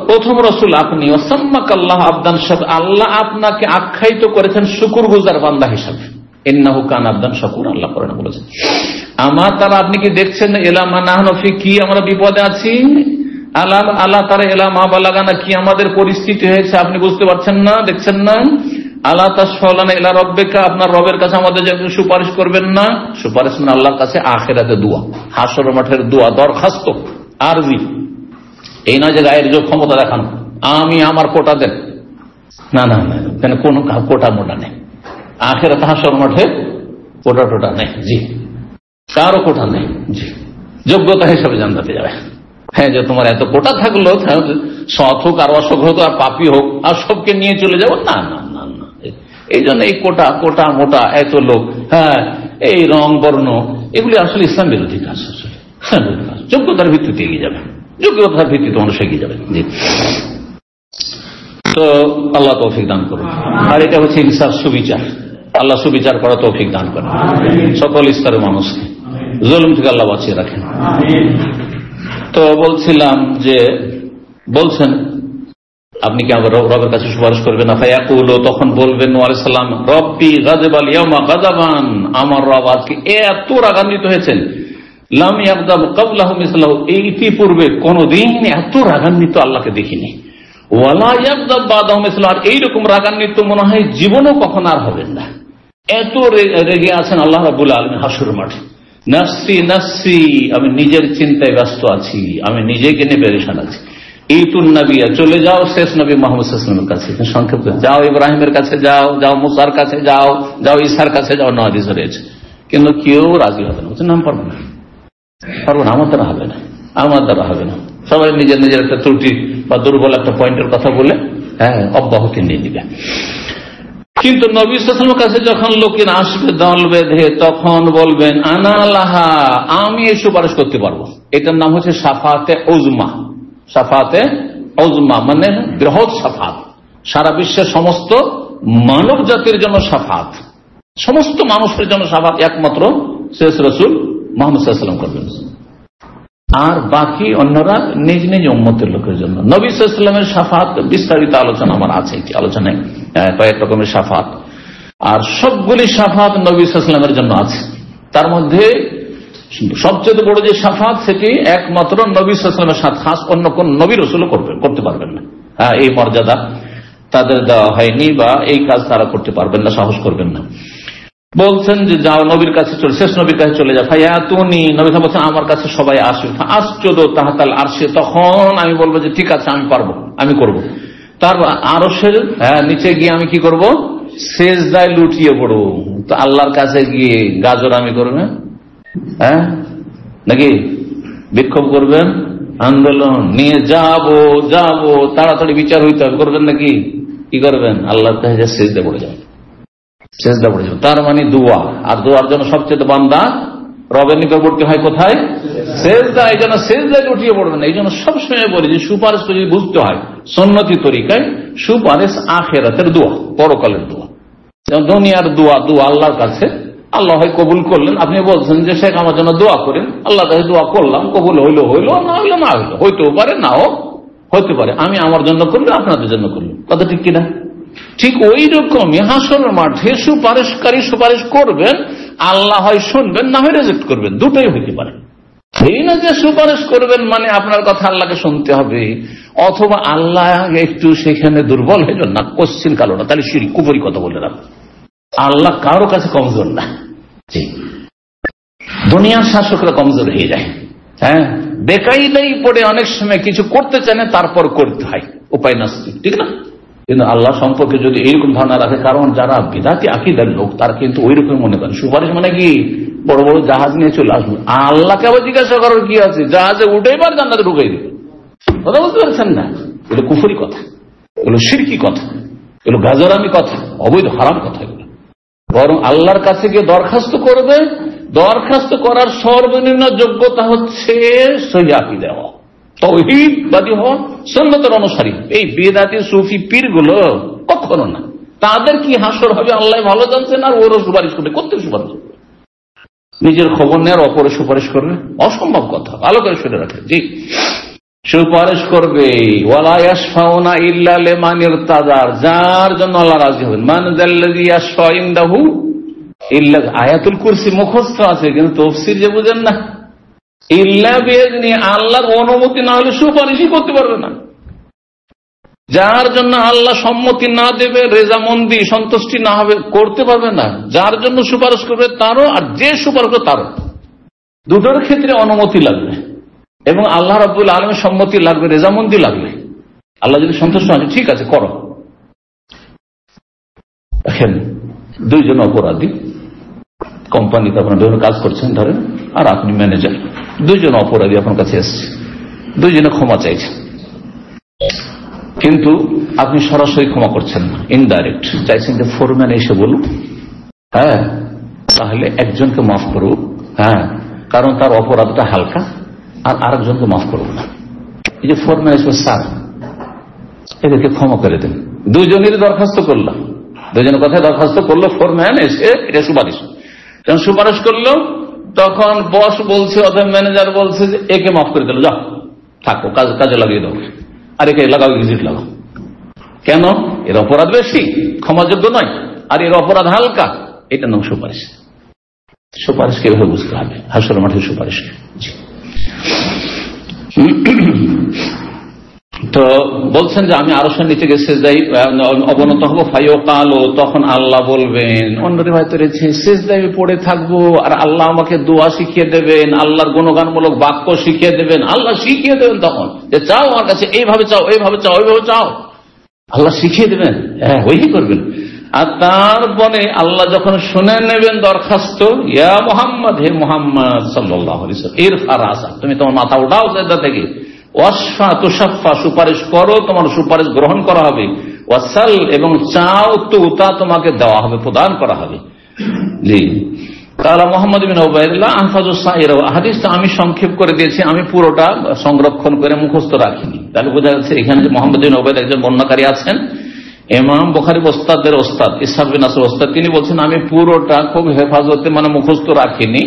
প্রথম রসুল আপনি, ওয়াসাম্মাকাল্লাহ আবদান শাকুর, আল্লাহ আপনাকে আখ্যায়িত করেছেন শুকরগুজার বান্দা হিসাবে। ইন্নাহু কানা আবদান শাকুর, আল্লাহ কোরআনে বলেছেন। আমার তারা, আপনি কি দেখছেন না, ইলা মা নাহনু ফি, কি আমরা বিপদে আছি, আল্লাহ তারা ইলা মা বালাগানা, কি আমাদের পরিস্থিতি হয়েছে আপনি বুঝতে পারছেন না, দেখছেন না। আল্লাহ তাসফালানা ইলা রব্বিকা, আপনার রবের কাছে আমাদের যে সুপারিশ করবেন না। সুপারিশ মানে আল্লাহর কাছে আখিরাতে দোয়া, হাসর মাঠের দোয়া, দরখাস্ত, আরজি। এই না যে গায়ের যে ক্ষমতা দেখানো, আমি আমার কোটা দেন, না না না, কেন কোন কোটা মোটা নেই আখিরাতে, হাসর মাঠে কোটা টোটা নেই, জি কারো কোটা নেই, জি যোগ্যতা হিসাবে জান্নাতে যাবে। হ্যাঁ, যে তোমার এত কোটা থাকলো, সৎ হোক আর অসৎ হোক আর পাপী হোক, আর সবকে নিয়ে চলে যাবো, না না না না। এই জন্য এই কোটা কোটা মোটা এত লোক, এই রং বর্ণ, এগুলি আসলে ইসলাম বিরোধী কাজ, আসলে ইসলাম বিরোধী কাজ। যোগ্যতার ভিত্তিতে এগিয়ে যাবে, যোগ্যতার ভিত্তিতে মানুষ এগিয়ে যাবে। জি, তো আল্লাহ তৌফিক দান করুন। আর এটা হচ্ছে ইনসাফ, সুবিচার। আল্লাহ সুবিচার করা তৌফিক দান করেন সকল স্তরের মানুষকে, জুলুম থেকে আল্লাহ বাঁচিয়ে রাখেন। তো বলছিলাম যে, বলছেন আপনি কি আমার রবের কাছে সুপারিশ করবেন না? ফায়াকুলু, তখন বলবেন নূহ আলাইহিস সালাম, রব্বি গাযিবাল ইয়াওমা গাযাবান, আমার রব আজকে এত রাগান্বিত হয়েছেন, লাম ইয়াগদাব ক্বাবলাহু মিসলাহু, এই ইতিপূর্বে কোনদিন এত রাগান্বিত আল্লাহকে দেখিনি। ওয়ালা ইয়াগদাব বাদাহু মিসলাহু, আর এইরকম রাগান্বিত মনে হয় জীবনও কখন আর হবেন না। এত রেগে আছেন আল্লাহ রাব্বুল আলামিন হাসর মাঠে। নফসি নফসি, আমি নিজের চিন্তায় ব্যস্ত আছি, আমি নিজেকে নিয়ে পেরেশান আছি। ইতুন নবিয়া, চলে যাও শেষ নবী মুহাম্মদ সাল্লাল্লাহু আলাইহি ওয়াসাল্লামের কাছে, সংক্ষেপে যাও, ইব্রাহিমের কাছে যাও, যাও মুসার কাছে যাও, যাও ঈসার কাছে যাও, হাদিস রয়েছে। কিন্তু কেউ রাজি হবে না, বলছে নাম পারবো না, পারবো না, আমার দ্বারা হবে না, আমার দ্বারা হবে না। সবাই নিজের নিজের একটা ত্রুটি বা দুর্বল একটা পয়েন্টের কথা বলে অব্যাহতি নিয়ে নিবে। কিন্তু নবী সাল্লাল্লাহু আলাইহি ওয়াসাল্লামের কাছে যখন লোকের আসবে দল বেঁধে, তখন বলবেন আনা লাহা, আমি এই সুপারিশ করতে পারবো। এটার নাম হচ্ছে শাফাতে উজমা। শাফাতে উজমা মানে বৃহৎ শাফাত, সারা বিশ্বের সমস্ত মানব জাতির জন্য শাফাত, সমস্ত মানুষের জন্য শাফাত একমাত্র শেষ রাসূল মুহাম্মদ সাল্লাল্লাহু আলাইহি ওয়াসাল্লাম করবেন। আর বাকি অন্যরা নিজ নিজ উম্মতের লোকের জন্য। নবী সাল্লাল্লাহু আলাইহি ওয়াসাল্লামের শাফাত বিস্তারিত আলোচনা আমার আছে, একটি আলোচনায় কয়েক রকমের শাফাত, আর সবগুলি শাফাত নবী সাল্লাল্লাহু আলাইহি ওয়াসাল্লামের জন্য আছে। তার মধ্যে সবচেয়ে বড় যে শাফাত, সেটি একমাত্র নবী সাল্লাল্লাহু আলাইহি ওয়াসাল্লামের সাথে খাস, অন্য কোন নবী রাসূলও করতে পারবেন না। এই মর্যাদা তাদের দেওয়া হয়নি বা এই কাজ তারা করতে পারবেন না, সাহস করবেন না। বলছেন যে যাও নবীর কাছে চলে, শেষ নবীর কাছে চলে যাও। ফায়াতুনি, নবী বলছেন আমার কাছে সবাই আসবে। আসজুদু তাহতাল আরশে, তখন আমি বলবো যে ঠিক আছে আমি পারবো, আমি করব। তার আরশের নিচে গিয়ে আমি কি করব? সেজদায় লুটিয়ে পড়বো। তো আল্লাহর কাছে গিয়ে গাজর আমি করবেন নাকি বিক্ষোভ করবেন, আন্দোলন নিয়ে যাবো তাড়াতাড়ি বিচার হইতে হবে, করবেন নাকি? কি করবেন? আল্লাহর কাছে সেজদা পড়ে যাবেন, সেজদা পড়ে যাবেন। তার মানে দোয়া, আর দোয়ার জন্য সবচেয়ে বান্দা রবের নিকটবর্তী হয় কোথায়? সেজদা। এই জন্য সেজদায় লুটিয়ে পড়বেন। এই জন্য সবসময় বলি যে সুপারিশ যদি বুঝতে হয় সুন্নতি তরিকায়, সুপারিশ আখিরাতের দোয়া, পরকালের দোয়া। দুনিয়ার দোয়া আল্লাহর কাছে, আল্লাহ হয় কবুল করলেন। আপনি বলছেন যে শেখ আমার জন্য দোয়া করেন, আল্লাহ কাছে দোয়া করলাম, কবুল হইলো, না হইলো না হইলো, হইতেও পারে নাও হইতে পারে। আমি আমার জন্য করলাম, আপনাদের জন্য করলাম, কথা ঠিক কিনা? ঠিক ওই রকমই হাসরের মাঠে সুপারিশকারী সুপারিশ করবেন, আল্লাহ হয় শুনবেন, না হয় রিজেক্ট করবেন, দুটোই হইতে পারে। এই না যে সুপারিশ করবেন মানে আপনার কথা আল্লাহকে শুনতে হবে, অথবা আল্লাহ একটু সেখানে দুর্বল হয়ে যান না, কোশ্চিন কালো না, তাহলে শিরক কুফরি কথা বলে রাখবেন। আল্লাহ কারো কাছে কমজোর না। দুনিয়ার শাসকরা কমজোর হয়ে যায়, বেকায়দাই পড়ে অনেক সময় কিছু করতে চায় না, তারপর করতে হয়, উপায় নাস্তি, ঠিক না? কিন্তু আল্লাহ সম্পর্কে যদি এইরকম ধারণা রাখে, কারণ যারা বিদাতি আকীদার লোক তারা কিন্তু ওই রকম মনে করেন সুপারিশ মানে কি বড় বড় জাহাজ নিয়ে চলে আসবে, আল্লাহকে আবার জিজ্ঞাসা করার কি আছে, জাহাজে উঠেই বার জান্নাতে ঢুকাই দিবে। কথা বুঝতে পারছেন না? এগুলো কুফরি কথা, এগুলো শিরকি কথা, এগুলো গাজরামি কথা, অবৈধ হারাম কথা। এগুলো বরং আল্লাহর কাছে গিয়ে দরখাস্ত করবে। দরখাস্ত করার সর্বনিম্ন যোগ্যতা হচ্ছে সহিহ আকীদা হওয়া, তাওহীদবাদী হওয়া, সুন্নতের অনুসারী। এই বিদআতি সুফি পীরগুলো কখনো না, তাদের কি হাসর হবে আল্লাহ ভালো জানছেন, আর ওরও সুপারিশ করবে, করতে সুপারিশ করবে, নিজের খবর নেওয়ার অপরে সুপারিশ করবে, অসম্ভব কথা। ভালো করে শুনে রাখেন, জি সুপারিশ করবে। ওয়ালা ইয়াশফাউনা ইল্লা লিমান ইরতাদার, যার জন্য আল্লাহ রাজি হবেন। মান যাল্লাযী ইয়াশফা ইনদাহু ইল্লা, আয়াতুল কুরসি মুখস্থ আছে কিন্তু তাফসীর যে বুঝেন না। ইল্লা বিইজনি, আল্লাহর অনুমতি না হলে সুপারিশই করতে পারবে না। যার জন্য আল্লাহ সম্মতি না দেবে, রেজামন্দি সন্তুষ্টি না হবে, করতে পারবে না। যার জন্য সুপারিশ করবে তারও, আর যে সুপারিশ করবে তারও, দুটোর ক্ষেত্রে অনুমতি লাগবে এবং আল্লাহ রাব্বুল আলামিনের সম্মতি লাগবে, রেজামন্দি লাগবে। আল্লাহ যদি সন্তুষ্ট হয় ঠিক আছে করো। দেখেন দুইজন অপরাধী, কোম্পানিতে আপনার বিভিন্ন কাজ করছেন ধরেন, আর আপনি ম্যানেজার, দুইজন অপরাধী আপনার কাছে এসছে, দুইজনে ক্ষমা চাইছেন, কিন্তু আপনি সরাসরি ক্ষমা করছেন না, ইনডাইরেক্ট চাইছেন যে ফোরম্যান এসে বলুক, তাহলে একজনকে মাফ করুক, কারণ তার অপরাধটা হালকা, আর আরেকজনকে মাফ করুক না। এই যে ফোরম্যান এসে স্যার এদেরকে ক্ষমা করে দেন, দুইজনেরই দরখাস্ত করলাম, দুজনের কথায় দরখাস্ত করলো, ফোরম্যান এসে এটা সুপারিশ, যখন সুপারিশ করলো তখন বস বলছে অথবা ম্যানেজার বলছে যে একে মাফ করে দিল, যাও থাকো, কাজে লাগিয়ে দাও, আর একে লাগাও, ভিজিট লাগাও। কেন? এর অপরাধ বেশি, ক্ষমাযোগ্য নয়, আর এর অপরাধ হালকা, এটা নাম সুপারিশ। সুপারিশ কিভাবে বুঝতে হবে? হাসর মাঠে সুপারিশ। তো বলছেন যে আমি আরশের নিচে গিয়ে সিজদায় অবনত হবো, ফায়ুকালু, তখন আল্লাহ বলবেন, অন্য রিওয়ায়াতে রয়েছে সিজদায় পড়ে থাকবো আর আল্লাহ আমাকে দোয়া শিখিয়ে দেবেন, আল্লাহর গুণগানমূলক বাক্য শিখিয়ে দেবেন, আল্লাহ শিখিয়ে দেবেন তখন যে চাও আমার কাছে এইভাবে চাও, এইভাবে চাও, ওইভাবে চাও, আল্লাহ শিখিয়ে দেবেন, ওই করবেন। আর তারপরে আল্লাহ যখন শুনে নেবেন দরখাস্ত, ইয়া মুহাম্মদ, হে মুহাম্মদ সাল্লাল্লাহু আলাইহি ওয়াসাল্লাম, ইরফা রাসাক, তুমি তোমার মাথা উঠাও সিজদা থেকে, ওয়াসফা তুশাফা, সুপারিশ করো, তোমার সুপারিশ গ্রহণ করা হবে, ওয়াসাল, এবং চাও তো তা তোমাকে দেওয়া হবে, প্রদান করা হবে। জি তাআলা মুহাম্মদ বিন উবাইদুল্লাহ আহফাজুস সাইরা, হাদিসটা আমি সংক্ষেপ করে দিয়েছি, আমি পুরোটা সংরক্ষণ করে মুখস্থ রাখিনি। তাহলে বোঝা যাচ্ছে এখানে যে মুহাম্মদ বিন উবাইদ একজন বর্ণনাকারী আছেন, ইমাম বুখারীর ওস্তাদের ওস্তাদ ইসহাক বিন নাসর ওস্তাদ, তিনি বলছেন আমি পুরোটা খুব হেফাজতে মানে মুখস্থ রাখিনি,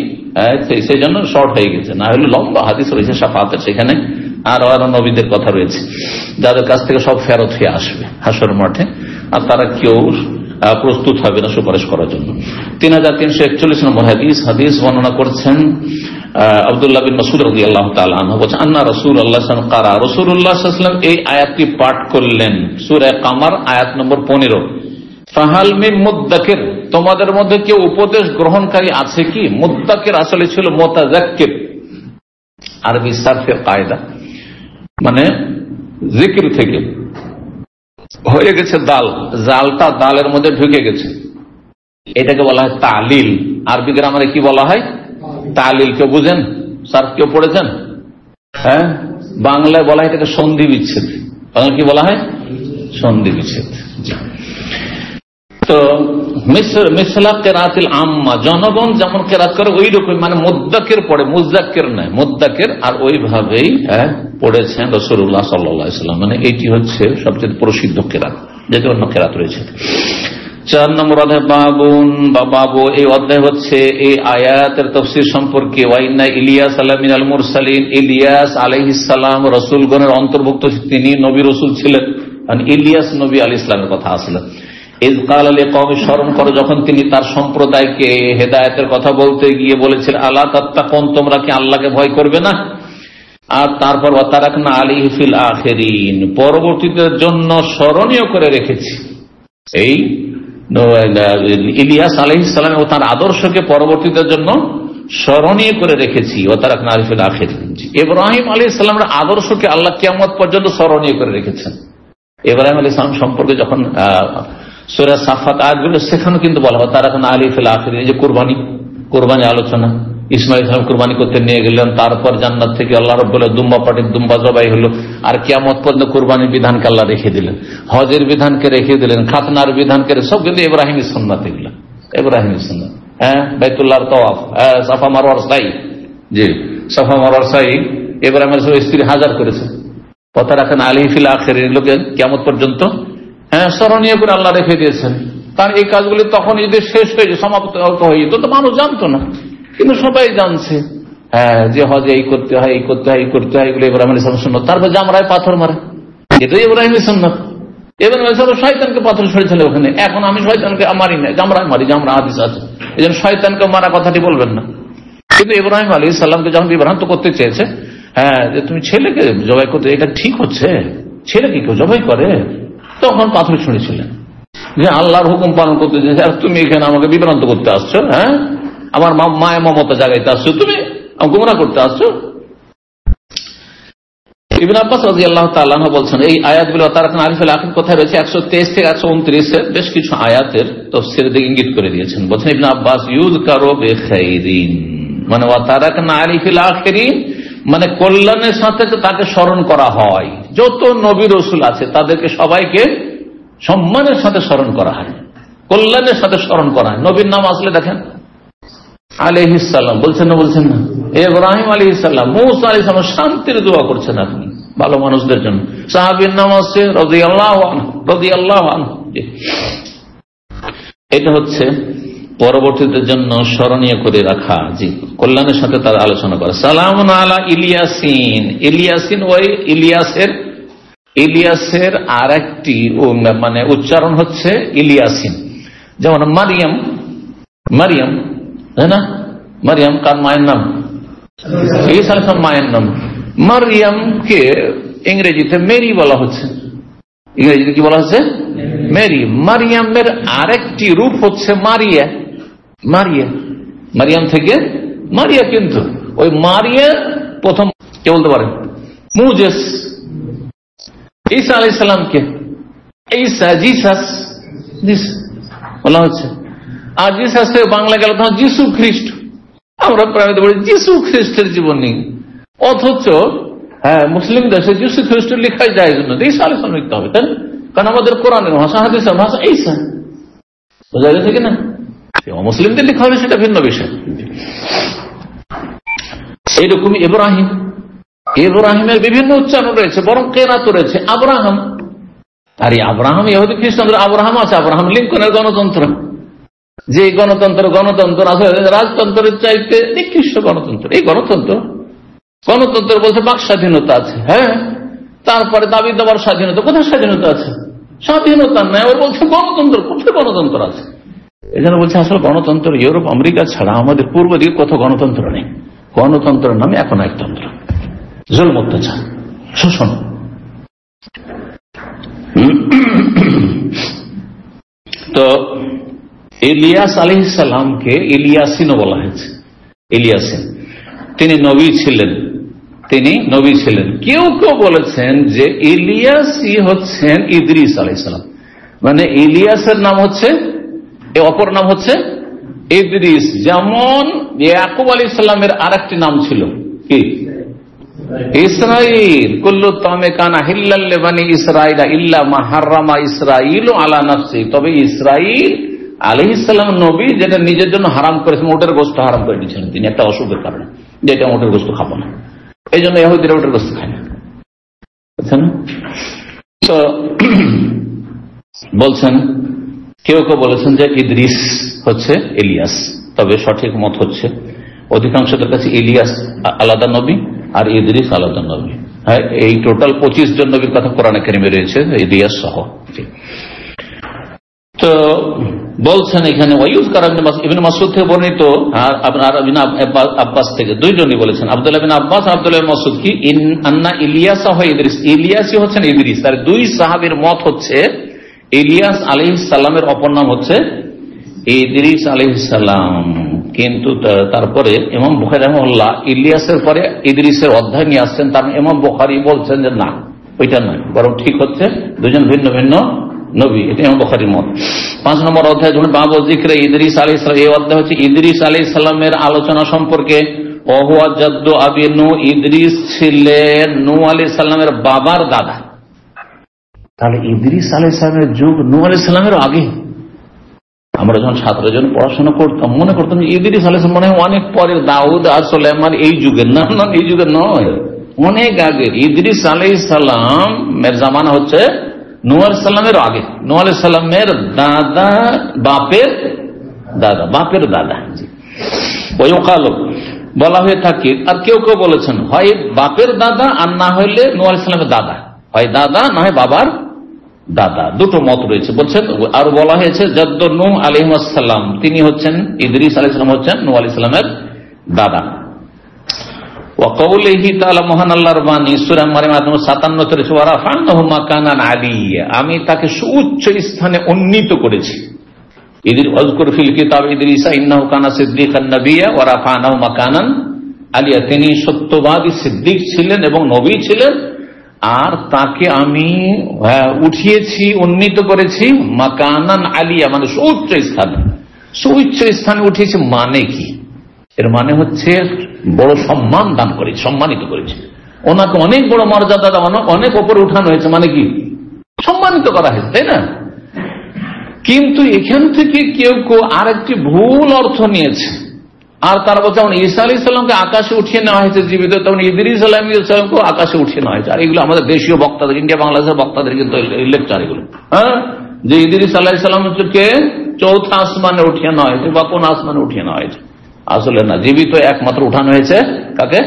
সেই জন্য শর্ট হয়ে গেছে, না হলে লম্বা হাদিস রয়েছে শাফাতের, সেখানে আরো আরো নবীদের কথা রয়েছে যাদের কাছ থেকে সব ফেরত হয়ে আসবে হাসর মাঠে, আর তারা কেউ প্রস্তুত হবে না সুপারিশ করার জন্য। 3341 নম্বর হাদিস বর্ণনা করছেন আব্দুল্লাহ বিন মাসউদ রাদিয়াল্লাহু তাআলা আনহু বলেন আন্না রাসূলুল্লাহ সাল্লাল্লাহু আলাইহি ওয়াসাল্লাম ক্বারা, রাসূলুল্লাহ সাল্লাল্লাহু আলাইহি ওয়াসাল্লাম এই আয়াতটি পাঠ করলেন, সূরা কামার আয়াত নম্বর 15। ফাহাল মিন মুদ্দাকির, তোমাদের মধ্যে কেউ উপদেশ গ্রহণকারী আছে কি? মুদ্দাকির আসলে ছিল মুতাযাক্কির, আরবি সারফের কায়দা, মানে জিকির থেকে হয়ে গেছে দাল, জালটা দালের মধ্যে ঢুকে গেছে, এটাকে বলা হয় তালিল। আরবি গ্রামারে কি বলা হয়? তালিল। কেউ বুঝেন? সার্ফ কেউ পড়েছেন? হ্যাঁ, বাংলায় বলা হয় এটাকে সন্ধি বিচ্ছেদ। কি বলা হয়? সন্ধি বিচ্ছেদ। তো মিসলা কেরাতিল আম্মা, জনগণ যেমন কেরাত করে ওই রকম, মানে মুদ্দাকির পড়ে, মুজাক্কির নয়, মুদ্দাকির, আর ওইভাবেই পড়েছেন রাসূলুল্লাহ সাল্লাল্লাহু আলাইহি ওয়াসাল্লাম। মানে এইটি হচ্ছে সবচেয়ে প্রসিদ্ধ কেরাত, যেটি অন্য কেরাত রয়েছে। 4 নম্বর অধ্যায় বাবুন বা বাবু, এই অধ্যায় হচ্ছে এই আয়াতের তাফসীর সম্পর্কে। ওয়াইন্না ইলিয়াস মিনাল মুরসালিন, ইলিয়াস আলাইহিস সালাম রাসূলগণের অন্তর্ভুক্ত, তিনি নবী রাসূল ছিলেন। ইলিয়াস নবী আলাইহিস সালামের কথা আসলে ইয ক্বালা লিকওমি, স্মরণ করো যখন তিনি তার সম্প্রদায়কে হেদায়েতের কথা বলতে গিয়ে বলেছিলেন আলা তাত্তাকুন, তোমরা কি আল্লাহকে ভয় করবে না? আর তারপর ওয়া তারাকনা আলাইহি ফিল আখিরিন, পরবর্তীদের জন্য স্মরণীয় করে রেখেছি। এই ইলিয়াস আলাইহিস সালাম ও তার আদর্শকে পরবর্তীদের জন্য স্মরণীয় করে রেখেছি। ওয়া তারাকনা আলাইহি ফিল আখিরিন, ইব্রাহিম আলাইহিস সালামের আদর্শকে আল্লাহ কিয়ামত পর্যন্ত স্মরণীয় করে রেখেছেন। ইব্রাহিম আলাইহিস সালাম সম্পর্কে যখন সূরা সাফাত আয়াতগুলো, সেখানে কিন্তু বলা হয় তারাকনা আলাইহি ফিল আখিরিন, এই যে কুরবানি আলোচনা, ইসমাঈল ইসলাম কুরবানি করতে নিয়ে গেলেন, তারপর জান্নাত থেকে আল্লাহ রাব্বুল আলামিন দুম্বা পাঠিয়ে দুম্বা জবাই হলো, আর কিয়ামত পর্যন্ত কুরবানির বিধানকে আল্লাহ রেখে দিলেন, হজের বিধানকে রেখে দিলেন, খাতনার বিধানকে, সব কিন্তু ইব্রাহিমী সুন্নাত, এগুলো ইব্রাহিমী সুন্নাত। হ্যাঁ, বাইতুল্লাহর তাওয়াফ, সাফা মারওয়ার সাই, জি সাফা মারওয়ার সাই ইব্রাহিমের স্ত্রী হাজার করেছে। কথা রাখেন আলাইহি ফিল আখিরিন, লোকে কিয়ামত পর্যন্ত স্মরণীয় করে আল্লাহ রেখে দিয়েছেন। তার এই কাজগুলি তখন যদি শেষ হয়ে যায়, সমাপ্ত হয়ে যেত, তো মানুষ জানতো না, কিন্তু সবাই জানছে। হ্যাঁ, যে হজে এই করতে হয়, এই করতে হয়, এই করতে হয়, এগুলো ইব্রাহিম আলাইহিস সালাম সুন্নাত। তারপর জামরায় পাথর মারে, এটাই ইব্রাহিমের সুন্নাত। ইব্রাহিম আলাইহিস সালাম শয়তানকে পাথর ছড়েছিল ওখানে। এখন আমি শয়তানকে মারি না, জামরায় মারি, জামরা হাদিস আছে, এই জন্য শয়তানকে মারা কথাটি বলবেন না। কিন্তু ইব্রাহিম আলাইহিস সালামকে যখন বিভ্রান্ত করতে চেয়েছে, হ্যাঁ, যে তুমি ছেলেকে জবাই করতে, এটা ঠিক হচ্ছে, ছেলেকে কেউ জবাই করে, তখন পাথর ছুঁড়েছিলেন যে আল্লাহর হুকুম পালন করতে চেয়েছে, আর তুমি এখানে আমাকে বিভ্রান্ত করতে আসছো। হ্যাঁ, আমার মায়া মমতা জাগাইতে আসছো, তুমি গুমরাহ করতে আসছো। ইবনে আব্বাস রাদিয়াল্লাহু তাআলা আনহু বলছেন, এই আয়াতগুলো তারাকনা আলাইহি ফিল আখির কোথায় রয়েছে 123 থেকে 129 বেশ কিছু আয়াতের তাফসীরের দিকে ইঙ্গিত করে দিয়েছেন। বলছেন ইবনে আব্বাস, ইউযকারু বিখাইরিন, মানে ওয়া তারাকনা আলাইহি ফিল আখিরিন, মানে কল্যাণের সাথে তাকে স্মরণ করা হয়। যত নবী রাসূল আছে তাদেরকে সবাইকে সম্মানের সাথে স্মরণ করা হয়, কল্যাণের সাথে স্মরণ করা হয়। নবীর নাম আসলে দেখেন আলাইহিস সালাম বলছেন না, বলছেন না, ইব্রাহিম আলাইহিস সালাম, মূসা আলাইহিস সালাম, শান্তির দোয়া করছেন আপনি ভালো মানুষদের জন্য। সাহাবীর নাম আছে রাদিয়াল্লাহু আনহু, রাদিয়াল্লাহু আনহু। এটা হচ্ছে পরবর্তীদের জন্য স্মরণীয় করে রাখা, জি, কল্যাণের সাথে তার আলোচনা করা। সালামুন আলা ইলিয়াসিন, ইলিয়াসিন ওই ইলিয়াসের আর একটি মানে উচ্চারণ হচ্ছে ইলিয়াসিন। যেমন মারিয়াম, তাই না? মারিয়াম কার মায়ের নাম? ঈসা আলাইহিস সালাম মায়ের নাম। মারিয়ামকে ইংরেজিতে মেরি বলা হচ্ছে, ইংরেজিতে কি বলা হচ্ছে? মেরি। মারিয়ামের আরেকটি রূপ হচ্ছে মারিয়া। মারিয়াম থেকে মারিয়া, কিন্তু ওই মারিয়া প্রথম কে বলতে পারেন? মুজেস। ঈসা আলাইহিস সালামকে জিসাস বলা হচ্ছে, আর জিসাসে বাংলা গেল তখন যিশু খ্রিস্ট। আমরা প্রায় বলি যিশু খ্রিস্টের জীবনী, অথচ হ্যাঁ মুসলিম দেশে যিশু খ্রিস্ট লেখাই যায় জন্য ঈসা আলাইহিস সালাম লিখতে হবে, তাই না? কারণ আমাদের কোরআনের ভাষা, হাদিসের ভাষা ঈসা, বোঝা গেছে কিনা? মুসলিমদের লেখা হবে সেটা ভিন্ন বিষয়। এইরকমই ইব্রাহিমের বিভিন্ন উচ্চারণ রয়েছে, বরং কেরাত রয়েছে। আব্রাহাম, আর এই আব্রাহাম ইহুদি খ্রিস্টানদের আব্রাহাম আছে, আব্রাহাম লিঙ্কনের গণতন্ত্র, যে গণতন্ত্র আছে রাজতন্ত্রের চাইতে নিকৃষ্ট গণতন্ত্র। এই গণতন্ত্র বলতে বাক স্বাধীনতা আছে, হ্যাঁ, তারপরে দাবি দেওয়ার স্বাধীনতা। কোথায় স্বাধীনতা আছে? স্বাধীনতা নেই, ওর বলছে গণতন্ত্র। কোথায় গণতন্ত্র আছে? এই জন্য বলছে আসলে গণতন্ত্র ইউরোপ আমেরিকা ছাড়া আমাদের পূর্ব দিকে কোথাও গণতন্ত্র নেই। গণতন্ত্রের নামে এখন একতন্ত্র, জুলম, অত্যাচার, শোষণ। তো ইলিয়াস আলাইহিস সালামকে ইলিয়াসিনও বলা হয়েছে। ইলিয়াসিন তিনি নবী ছিলেন। কেউ কেউ বলেছেন যে ইলিয়াসই হচ্ছেন ইদ্রিস আলাইহিস সালাম, মানে ইলিয়াসের নাম হচ্ছে, অপর নাম হচ্ছে ইদ্রিস। যেমন ইয়াকুব আলাইহিস সালামের আরেকটি নাম ছিল কি? ইসরাইল। কুল্লু তামে কানা হিল্লাল লিবানি ইসরাইলা ইল্লা মা হাররামা ইসরাইলু আলা নাফসি। তবে ইসরাইল আলাইহিস সালাম নবী যেটা নিজের জন্য হারাম করেছেন, ওটের গোশত হারাম করে দিয়েছিলেন তিনি একটা অসুখের কারণে, যেটা ওটের গোশত খাবো না, এই জন্য ইহুদিরা ওটের গোশত খায় না, বুঝছেন? তো বলছেন, কেউ কেউ বলেছেন যে ইদ্রিস হচ্ছে ইলিয়াস। তবে সঠিক মত হচ্ছে অধিকাংশদের কাছে ইলিয়াস আলাদা নবী আর ইদ্রিস আলাদা নবী। হ্যাঁ, এই টোটাল 25 জন নবীর কথা কোরআনে কারিমে রয়েছে, ইলিয়াস সহ। তো বলছেন এখানে ইবনে মাসউদ থেকে বর্ণিত, আর ইবনে আব্বাস থেকে, দুইজনই বলেছেন, আব্দুল্লাহ বিন আব্বাস আর আব্দুল্লাহ বিন মাসউদ কি আন্না ইলিয়াস হয় ইদ্রিস, ইলিয়াসই হচ্ছেন ইদ্রিস। আর দুই সাহাবীর মত হচ্ছে ইলিয়াস আলাইহিস সালামের অপর নাম হচ্ছে ইদ্রিস আলাইহিস সালাম। কিন্তু তারপরে ইমাম বুখারী রাহিমাহুল্লাহ ইলিয়াসের পরে ইদ্রিসের অধ্যায় নিয়ে আসছেন। তার ইমাম বুখারী বলছেন যে না, ওইটা নয়, বরং ঠিক হচ্ছে দুজন ভিন্ন ভিন্ন নবী। এটা ইমাম বুখারীর মত। 5 নম্বর অধ্যায় যখন বাবু যিকরে ইদ্রিস আলাইহিস সালাম, এই অধ্যায় হচ্ছে ইদ্রিস আলাইহিস সালামের আলোচনা সম্পর্কে। ওহুয়া জাদ্দু আবি নূহ, ইদ্রিস ছিলেন নূহ আলাইহিস সালামের বাবার দাদা। তাহলে ইদ্রিস আলাইহিস সালামের যুগ নূহ আলাইহিস সালামের আগে। আমরা যখন ছাত্রজন পড়াশোনা করতাম মনে করতাম যে ইদ্রিস আলাইহিস সালাম মানে অনেক পরে, দাউদ আর সুলাইমান এই যুগের। না, এই যুগের নয়, অনেক আগের। ইদ্রিস আলাইহিস সালামের জামানা হচ্ছে নূহ আলাইহিস সালামের আগে। নূহ আলাইহিস সালামের দাদা বাপের দাদা ওয়াকাল বলা হয়ে থাকে। আর কেউ কেউ বলেছেন হয় বাপের দাদা আর না হইলে নূহ আলাইহিস সালামের দাদা, হয় দাদা না হয় বাবার দাদা, দুটো মত রয়েছে। বলছেন আর বলা হয়েছে জাদ্দু নূহ আলাইহিস সালাম, তিনি হচ্ছেন ইদ্রিস আলাইহিস সালাম হচ্ছেন নূহ আলাইহিস সালামের দাদা। ওয়া কাউলিহি তাআলা, মহান আল্লাহর বাণী সূরা মারইম 57 ওয়া রাফা'নাহু মাকানান আলিয়্যা, আমি তাকে সুউচ্চ স্থানে উন্নীত করেছি। ওয়াজকুর ফিল কিতাব ইদ্রিস ইন্নাহু কানা সিদ্দীকান নাবিয়্যা ওয়া রাফা'নাহু মাকানান আলিয়্যা, তিনি সত্যবাদী সিদ্দিক ছিলেন এবং নবী ছিলেন, আর তাকে আমি উঠিয়েছি, উন্নীত করেছি মাকানান আলিয়া, মানে সুউচ্চ স্থানে। সুউচ্চ স্থানে উঠিয়েছি মানে কি? এর মানে হচ্ছে বড় সম্মান দান করেছে, সম্মানিত করেছে। ওনাকে অনেক বড় মর্যাদা, অনেক ওপরে উঠানো হয়েছে, মানে কি সম্মানিত করা হয়েছে, তাই না? কিন্তু এখান থেকে কেউ কেউ আরেকটি ভুল অর্থ নিয়েছে। আর তার বলছে যেমন ঈসা আলাইহিস সালামকে আকাশে উঠিয়ে নেওয়া হয়েছে জীবিত, তেমন ইদ্রিস আলাইহিস সালামকে আকাশে উঠিয়ে নেওয়া হয়েছে। আর এগুলো আমাদের দেশীয় বক্তাদের, ইন্ডিয়া বাংলাদেশের বক্তাদের কিন্তু লেকচার এগুলো, হ্যাঁ, যে ইদ্রিস আলাইহিস সালামকে চৌথা আসমানে উঠিয়ে নেওয়া হয়েছে বা কোন আসমানে উঠিয়ে নেওয়া হয়েছে। আসলে না, জীবিত একমাত্র উঠানো হয়েছে কাকে?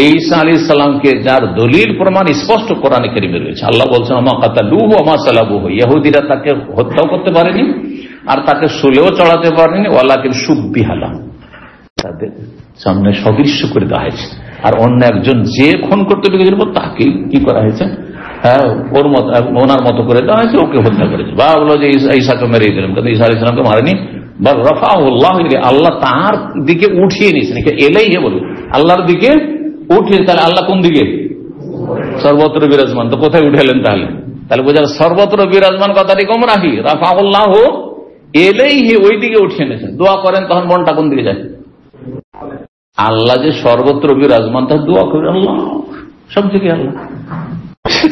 ঈসা আলাইহিস সালামকে, যার দলিল প্রমাণ স্পষ্ট কোরআনে কারীমে রয়েছে। আল্লাহ বলছেন ওমা কাতালুহু ওমা সালাবুহু, ইহুদিরা তাকে হত্যাও করতে পারেনি আর তাকে শুলেও চড়াতে পারেনি, ওয়ালাকিন শুব্বিহা লাহু, তাদের সামনে সদৃশ্য করে দেওয়া হয়েছে। আর অন্য একজন যে খুন করতে ঢুকেছিল তাকে কি করা হয়েছে? হ্যাঁ, ওর মত, ওনার মতো করে দেওয়া হয়েছে, ওকে হত্যা করেছে। বা বলো যে ঈসাকে মেরে দিলাম, কিন্তু ঈসা আলাইহিস সালামকে মারেনি, বা রাফাহুল্লাহ, আল্লাহ তার দিকে উঠিয়ে নিয়েছেন। এলাইহি বলে আল্লাহর দিকে উঠিয়ে, তাহলে আল্লাহ কোন দিকে? সর্বত্র বিরাজমান। তো কোথায় উঠালেন তাহলে? তাহলে বোঝা সর্বত্র বিরাজমান কথাটি গোমরাহি। রাফাহুল্লাহ এলাইহি, ওই দিকে উঠিয়ে নিয়েছেন। দোয়া করেন তখন মনটা কোন দিকে যায়? আল্লাহ যে সর্বত্র বিরাজমান, তার দোয়া করেন আল্লাহ সব দিকে আল্লাহ।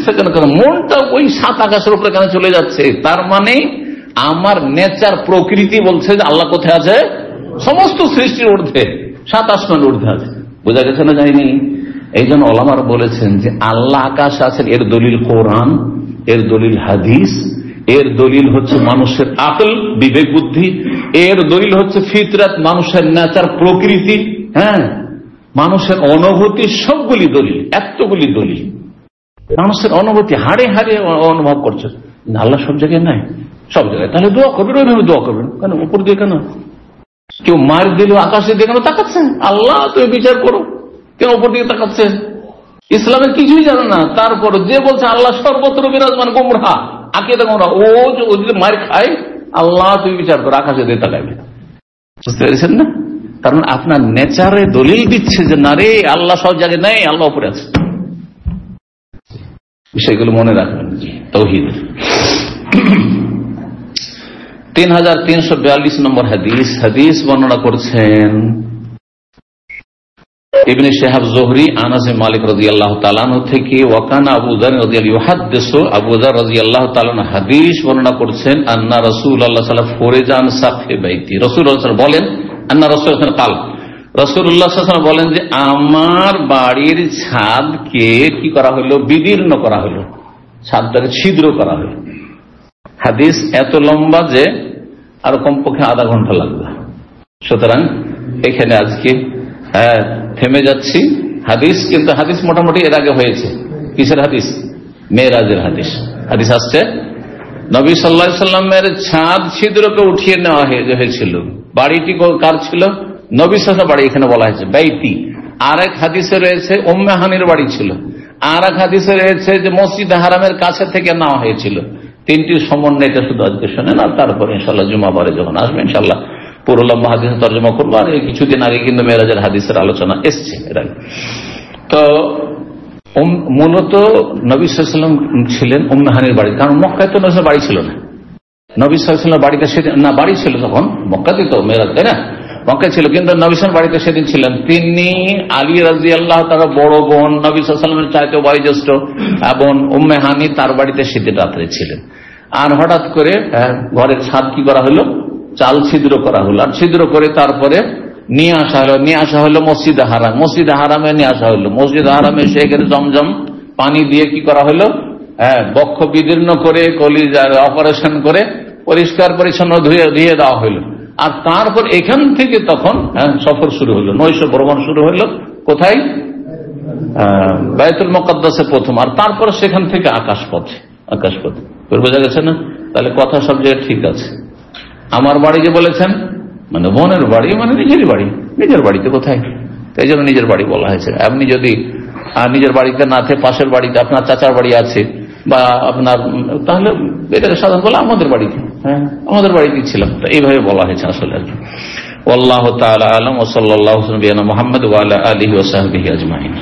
সেখানে মনটা ওই 7 আকাশের উপরে কেন চলে যাচ্ছে? তার মানে আমার নেচার, প্রকৃতি বলছে যে আল্লাহ কোথায় আছে? সমস্ত সৃষ্টির ঊর্ধ্বে, 7 আসমানের ঊর্ধ্বে আছে। বোঝা গেছে না? যায়নি? এই জন্য ওলামারা বলেছেন যে আল্লাহ আকাশে আছেন, এর দলিল কোরআন, এর দলিল হাদিস, এর দলিল হচ্ছে মানুষের আকল, বিবেক বুদ্ধি, এর দলিল হচ্ছে ফিতরাত, মানুষের নেচার, প্রকৃতি, হ্যাঁ, মানুষের অনুভূতি, সবগুলি দলিল, এতগুলি দলিল মানুষের অনুভূতি হাড়ে হাড়ে অনুভব করছে। আল্লাহ সব জায়গায় নাই, সব জায়গায়। তাহলে দোয়া করবেন, ওইভাবে দোয়া করবেন। কেন উপর দিয়ে? কেন কেউ মার দিল আকাশে দিয়ে কেন তাকাচ্ছেন? আল্লাহ তুমি বিচার করো, কেন উপর দিকে তাকাচ্ছেন? ইসলামের কিছুই জানে না, তারপর যে বলছে আল্লাহ সর্বত্র বিরাজমান, গোমরা আকিদা গোমরা, ও যদি মার খায় আল্লাহ তুমি বিচার করো, আকাশে দিয়ে তাকাবে। বুঝতে পেরেছেন না? কারণ আপনার নেচারে দলিল দিচ্ছে যে না রে, আল্লাহ সব জায়গায় নেই, আল্লাহ উপরে আছে। বিষয়গুলো মনে রাখবেন। তাওহীদ 3342 নম্বর হাদিস। হাদিস বর্ণনা করছেন ইবনে শিহাব জোহরি আনাস মালিক রাদিয়াল্লাহু তাআলা আনহু থেকে, ওয়াকানা আবু যার রাদিয়াল্লাহু ইউহাদ্দিসু, আবু যার রাদিয়াল্লাহু তাআলা হাদিস বর্ণনা করছেন, আন্না রাসূলুল্লাহ সাল্লাল্লাহু আলাইহি ওয়াসাল্লাম ফরিজান সাফি বাইতি, রাসূলুল্লাহ সাল্লাল্লাহু আলাইহি ওয়াসাল্লাম বলেন, আন্না রাসূলুল্লাহ কাল, রাসূলুল্লাহ সাল্লাল্লাহু আলাইহি ওয়াসাল্লাম বলেন যে আমার বাড়ির ছাদকে কি করা হলো? বিদীর্ণ করা হলো, ছাদটাকে ছিদ্র করা হলো। হাদিস এত লম্বা যে আর কমপক্ষে আধা ঘন্টা লাগবে। সুতরাং এখানে আজকে থেমে যাচ্ছি। হাদিস কিন্তু হাদিস মোটামুটি এর আগে হয়েছে। কিসের হাদিস? মেরাজের হাদিস। হাদিস আসছে নবী সাল্লাল্লাহু আলাইহি সাল্লামের ছাদ ছিদ্রকে উঠিয়ে নেওয়া হয়েছিল। বাড়িটি কার ছিল? নবী সাল্লাল্লাহু আলাইহি ওয়াসাল্লাম বাড়ি, এখানে বলা হয়েছে বাইতি। আর এক হাদিসে রয়েছে উম্মে হানির বাড়ি ছিল। আর এক হাদিসে রয়েছে যে মসজিদ হারামের কাছে থেকে নেওয়া হয়েছিল। তিনটির সমন্বয় এটা শুধু আজকে শোনেন, আর তারপরে ইনশাআল্লাহ জুমাবারে যখন আসবে ইনশাআল্লাহ পুরো লম্বা হাদিস তর্জমা করবো। আর এই কিছুদিন আগে কিন্তু মেরাজের হাদিসের আলোচনা এসছে এর আগে। তো মূলত নবী সাল্লাল্লাহু আলাইহি ওয়াসাল্লাম ছিলেন উম্মে হানির বাড়ি, কারণ মক্কায় তো নবীর বাড়ি ছিল না। নবী সাল্লাল্লাহু আলাইহি ওয়াসাল্লাম বাড়িতে সেদিন না, বাড়ি ছিল তখন মক্কাতে, তো মেরাজ তাই না, মক্কায় ছিল, কিন্তু নবী সাল্লাল্লাহু বাড়িতে সেদিন ছিলেন। তিনি আলী রাদিয়াল্লাহু তাআলা বড় বোন, নবী সাল্লাল্লাহু আলাইহি ওয়াসাল্লামের চাইতেও বয়োজ্যেষ্ঠ বোন উম্মে হানি তার বাড়িতে সেদিন রাত্রে ছিলেন। আর হঠাৎ করে ঘরের ছাদ কি করা হলো? চাল ছিদ্র করা হলো। আর ছিদ্র করে তারপরে নিয়ে আসা হলো মসজিদে হারাম। মসজিদে হারামে নিয়ে আসা হলো। মসজিদে হারামে সেখানে জমজম পানি দিয়ে কি করা হলো? বক্ষ বিদীর্ণ করে, কলিজার অপারেশন করে পরিষ্কার পরিচ্ছন্ন ধুয়ে দেওয়া হলো। আর তারপর এখান থেকে তখন সফর শুরু হলো, নৈশ ভ্রমণ শুরু হলো। কোথায়? বাইতুল মুকাদ্দাসে প্রথম, আর তারপর সেখান থেকে আকাশপথে। বোঝা গেছে না? তাহলে কথা সব জায়গায় ঠিক আছে। আমার বাড়ি যে বলেছেন, মানে বোনের বাড়ি, মানে নিজেরই বাড়ি। নিজের বাড়িতে কোথায়? তাই জন্য নিজের বাড়ি বলা হয়েছে। আপনি যদি নিজের বাড়িতে না থেকে পাশের বাড়িতে আপনার চাচার বাড়ি আছে বা আপনার, তাহলে এটাকে সাধারণ বলে আমাদের বাড়িতে, আমাদের বাড়িতে ছিলাম, তো এইভাবে বলা হয়েছে আসলে আর কি। আল্লাহ তাআলা আলাম ওয়া সাল্লাল্লাহু আলা মুহাম্মদ ওয়া আলা আলিহি ওয়া সাহবিহি আজমাইন।